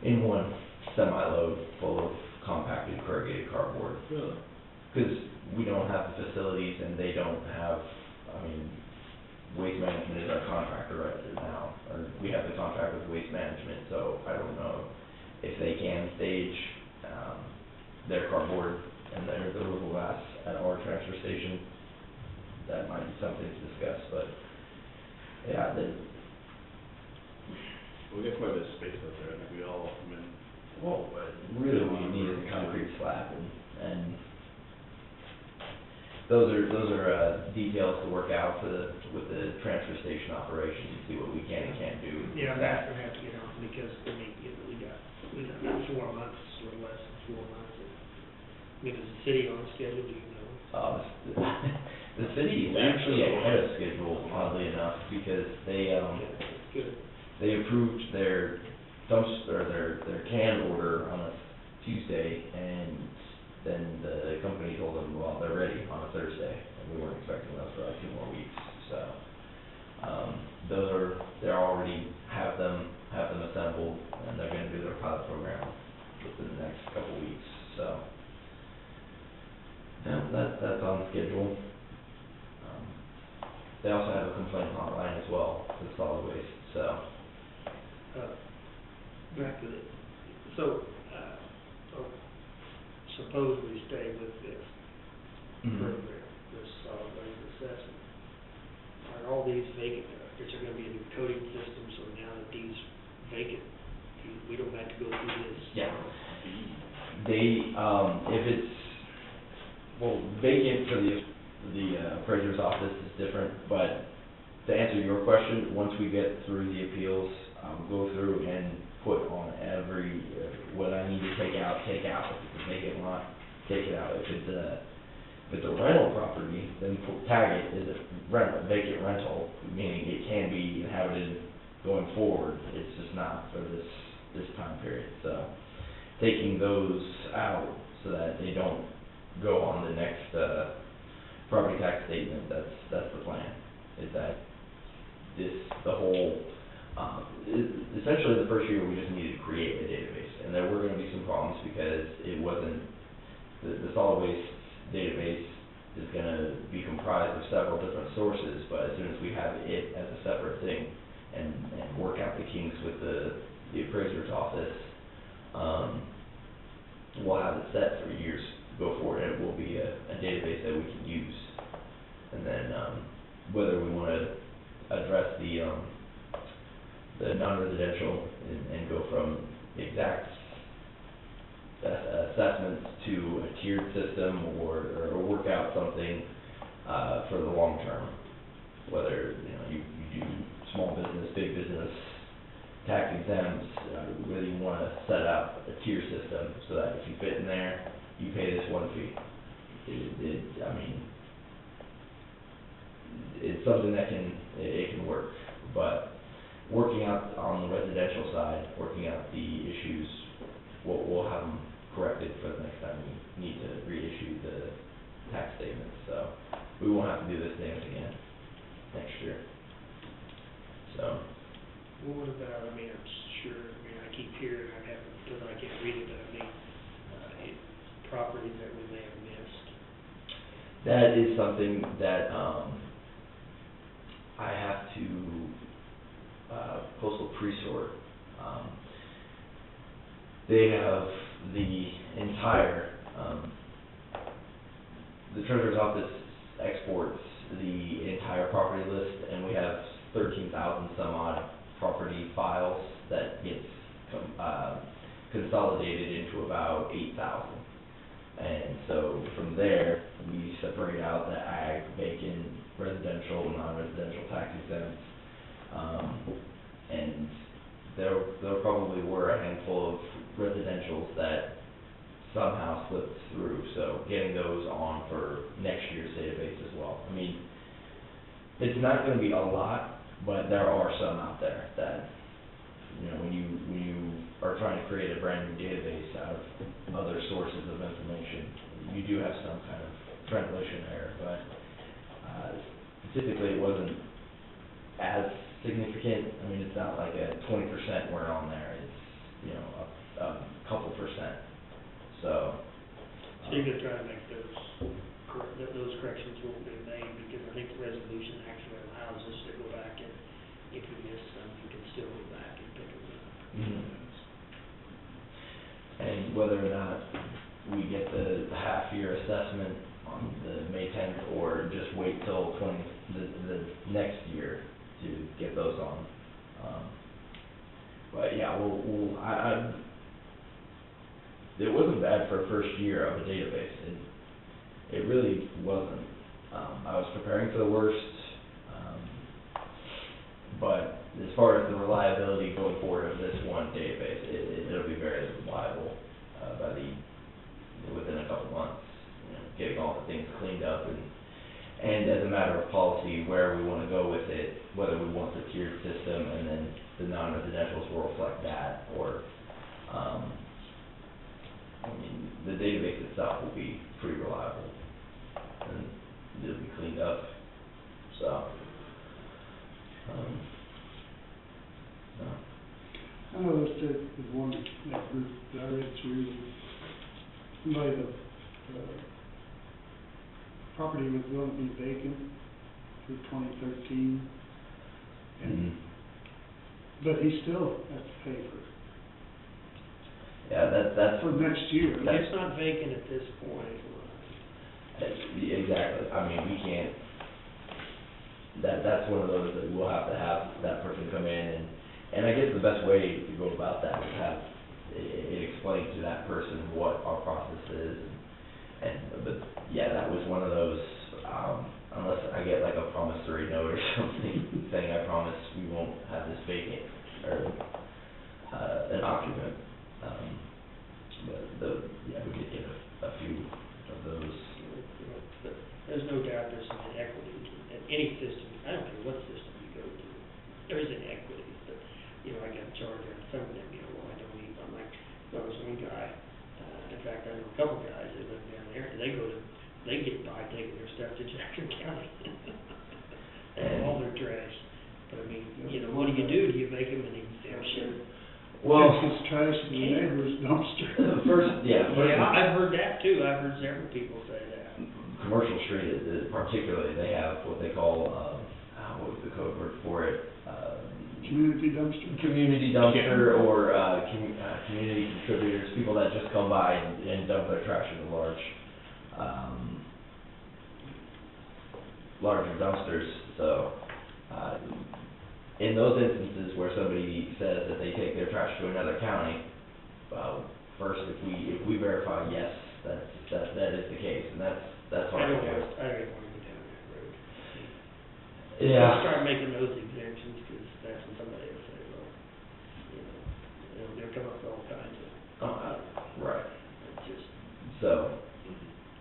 in one semi-load full of compacted corrugated cardboard. Really? Because we don't have the facilities and they don't have, I mean, Waste Management is our contractor right there now, or we have the contract with Waste Management, so I don't know if they can stage, their cardboard and their deliverable glass at our transfer station. That might be something to discuss, but, yeah, We got quite a bit of space out there, I think we all, I mean. well, really what you need is a concrete slab and those are details to work out with the transfer station operation, to see what we can and can't do with Yeah, that. that's gonna have to get on, because, I mean, you know, we got about 4 months, or less than 4 months. I mean, is the city on schedule, do you know? The city is actually ahead of schedule, oddly enough, because they, That's good. they approved their their can order on a Tuesday, and then the company told them, well, they're ready on a Thursday, and we weren't expecting those for like 2 more weeks, so. They already have them assembled, and they're gonna do their pilot program within the next couple weeks, so. Yeah, that's on schedule. They also have a complaint hotline as well for solid waste, so. Back to the, so suppose we stay with this program, this solid waste assessment. Are all these vacant, is there gonna be a new coding system, so now that these vacant, we don't have to go through this? Yeah. They, if it's, well, vacant for the appraiser's office is different, but to answer your question, once we get through the appeals, go through and put on every, what I need to take out. If it's a vacant lot, take it out. If it's a rental property, then tag it as a vacant rental, meaning it can be inhabited going forward. It's just not for this time period. So taking those out so that they don't go on the next property tax statement, that's the plan. Is that the whole, essentially the first year we just needed to create a database, and there were going to be some problems because it wasn't, the solid waste database is going to be comprised of several different sources, but as soon as we have it as a separate thing and work out the kinks with the appraiser's office, we'll have it set for years to go forward, and it will be a database that we can use. And then whether we want to address the non-residential and go from exact assessments to a tiered system, or work out something for the long term. Whether you do small business, big business, tax exempts, whether you want to set up a tier system so that if you fit in there, you pay this one fee. I mean, it's something that can work, but working out on the residential side, working out the issues, we'll have them corrected for the next time we need to reissue the tax statements, so we won't have to do this dance again next year. So. Well, what about, I mean, I'm sure, I keep hearing, I haven't, because I can't read it, but I mean, properties that we may have missed. That is something that, I have to, postal pre-sort. They have the entire, the treasurer's office exports the entire property list, and we have 13,000 some odd property files that gets consolidated into about 8,000. And so from there, we separate out the ag, vacant, residential, non-residential tax exempts. And there probably were a handful of residentials that somehow slipped through, so getting those on for next year's database as well. I mean, it's not gonna be a lot, but there are some out there that, when you are trying to create a brand new database out of other sources of information, you do have some kind of translation error, but typically it wasn't as significant. I mean, it's not like a 20% weren't on there. It's, a couple percent. So. So you're gonna try to make those corrections will be made, because I think the resolution actually allows us to go back, and if you miss some, you can still go back and pick them up. And whether or not we get the half-year assessment on the May 10th, or just wait till the next year to get those on. But yeah, it wasn't bad for a first year of a database. It really wasn't. I was preparing for the worst, but as far as the reliability going forward of this one database, it'll be very reliable, within a couple months, getting all the things cleaned up and as a matter of policy, where we wanna go with it, whether we want the tiered system and then the non-residentials will reflect that, or, I mean, the database itself will be pretty reliable, and it'll be cleaned up, so, no. I noticed that the one, that group that I read through, somebody, the property was going to be vacant through 2013, and, but he still has to pay for it. Yeah, that's. For next year. It's not vacant at this point. Exactly, I mean, we can't, that's one of those that we'll have to have that person come in and I guess the best way to go about that is have it explain to that person what our process is but yeah, that was one of those, unless I get like a promissory note or something saying I promise we won't have this vacant or an occupant, but yeah, we did get a few of those. But there's no doubt there's some inequity in any system. I don't care what system you go to. There is inequity, but, I got charged on some of them, I don't even, I'm like, there was one guy, in fact, I know a couple guys that live down there, and they get by taking their stuff to Jackson County. And all their trash. But I mean, what do? Do you make them an exemption? Well, It's his trash in the neighbor's dumpster. Yeah, I've heard that too. I've heard several people say that. Commercial Street is particularly, they have what they call, what was the code word for it? Community dumpster. Community dumpster or, community contributors, people that just come by and dump their trash in the larger dumpsters, so, in those instances where somebody says that they take their trash to another county, first, if we verify, yes, that is the case, and that's I our don't case. want to go down that road. Yeah. Start making those exemptions, because that's when somebody will say, well, they'll come up with all kinds of. Right, It's just, so,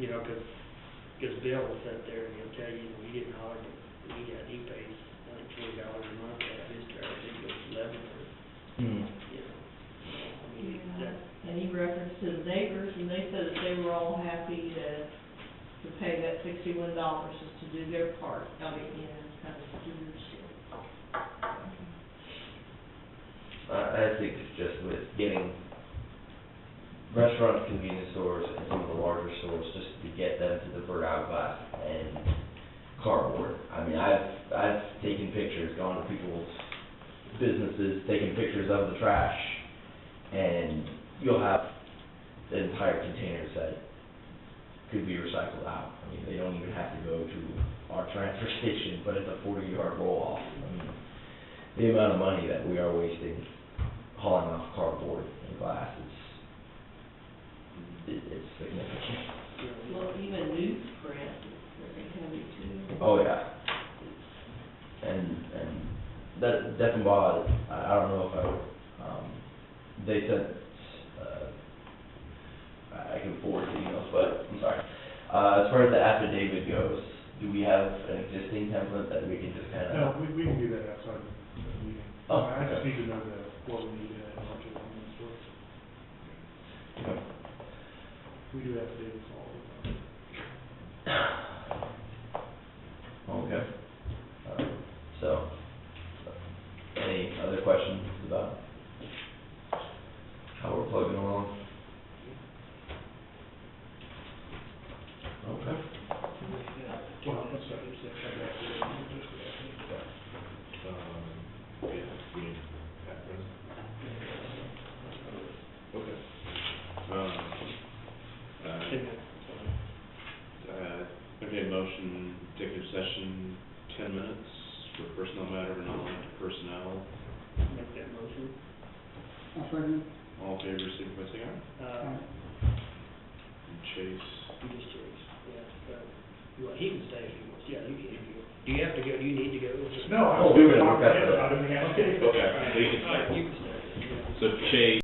because Bill will sit there and he'll tell you, he didn't holler, but he pays, I think, $20 a month to have his trash, he goes $11 for, I mean, that. And he referenced to the neighbors, and they said that they were all happy to pay that $61 just to do their part. I mean, kind of do their shit. I think it's just with getting restaurants, convenience stores, and some of the larger stores, just to get them to divert out glass and cardboard. I mean, I've taken pictures, gone to people's businesses, taken pictures of the trash, and you'll have entire containers that could be recycled out. I mean, they don't even have to go to our transfer station, but it's a 40-yard roll-off. I mean, the amount of money that we are wasting hauling off cardboard and glass it's significant. Well, even newsprint is very heavy too. Oh, yeah. And that Deckenbaugh, I don't know if they sent, I can forward the emails, but I'm sorry. As far as the affidavit goes, do we have an existing template that we can just kind of? No, we can do that outside the meeting. Oh, I just okay. need to know what we need to add onto it on this list. Okay. We do affidavits all the time. Okay. So, any other questions about how we're plugging along? Okay. Okay, motion, executive session, 10 minutes for personnel matter, non-elected personnel. Make that motion. I'll second. All in favor, signify by saying aye. Uh, And Chase, you just changed, yeah, Well, he can stay if he wants, yeah, you can, if you, do you have to go, do you need to go? No, I Oh, was we're just gonna look talking at to him the- about it, and he asked me. Okay, so you can All right, you can stay. So Chase,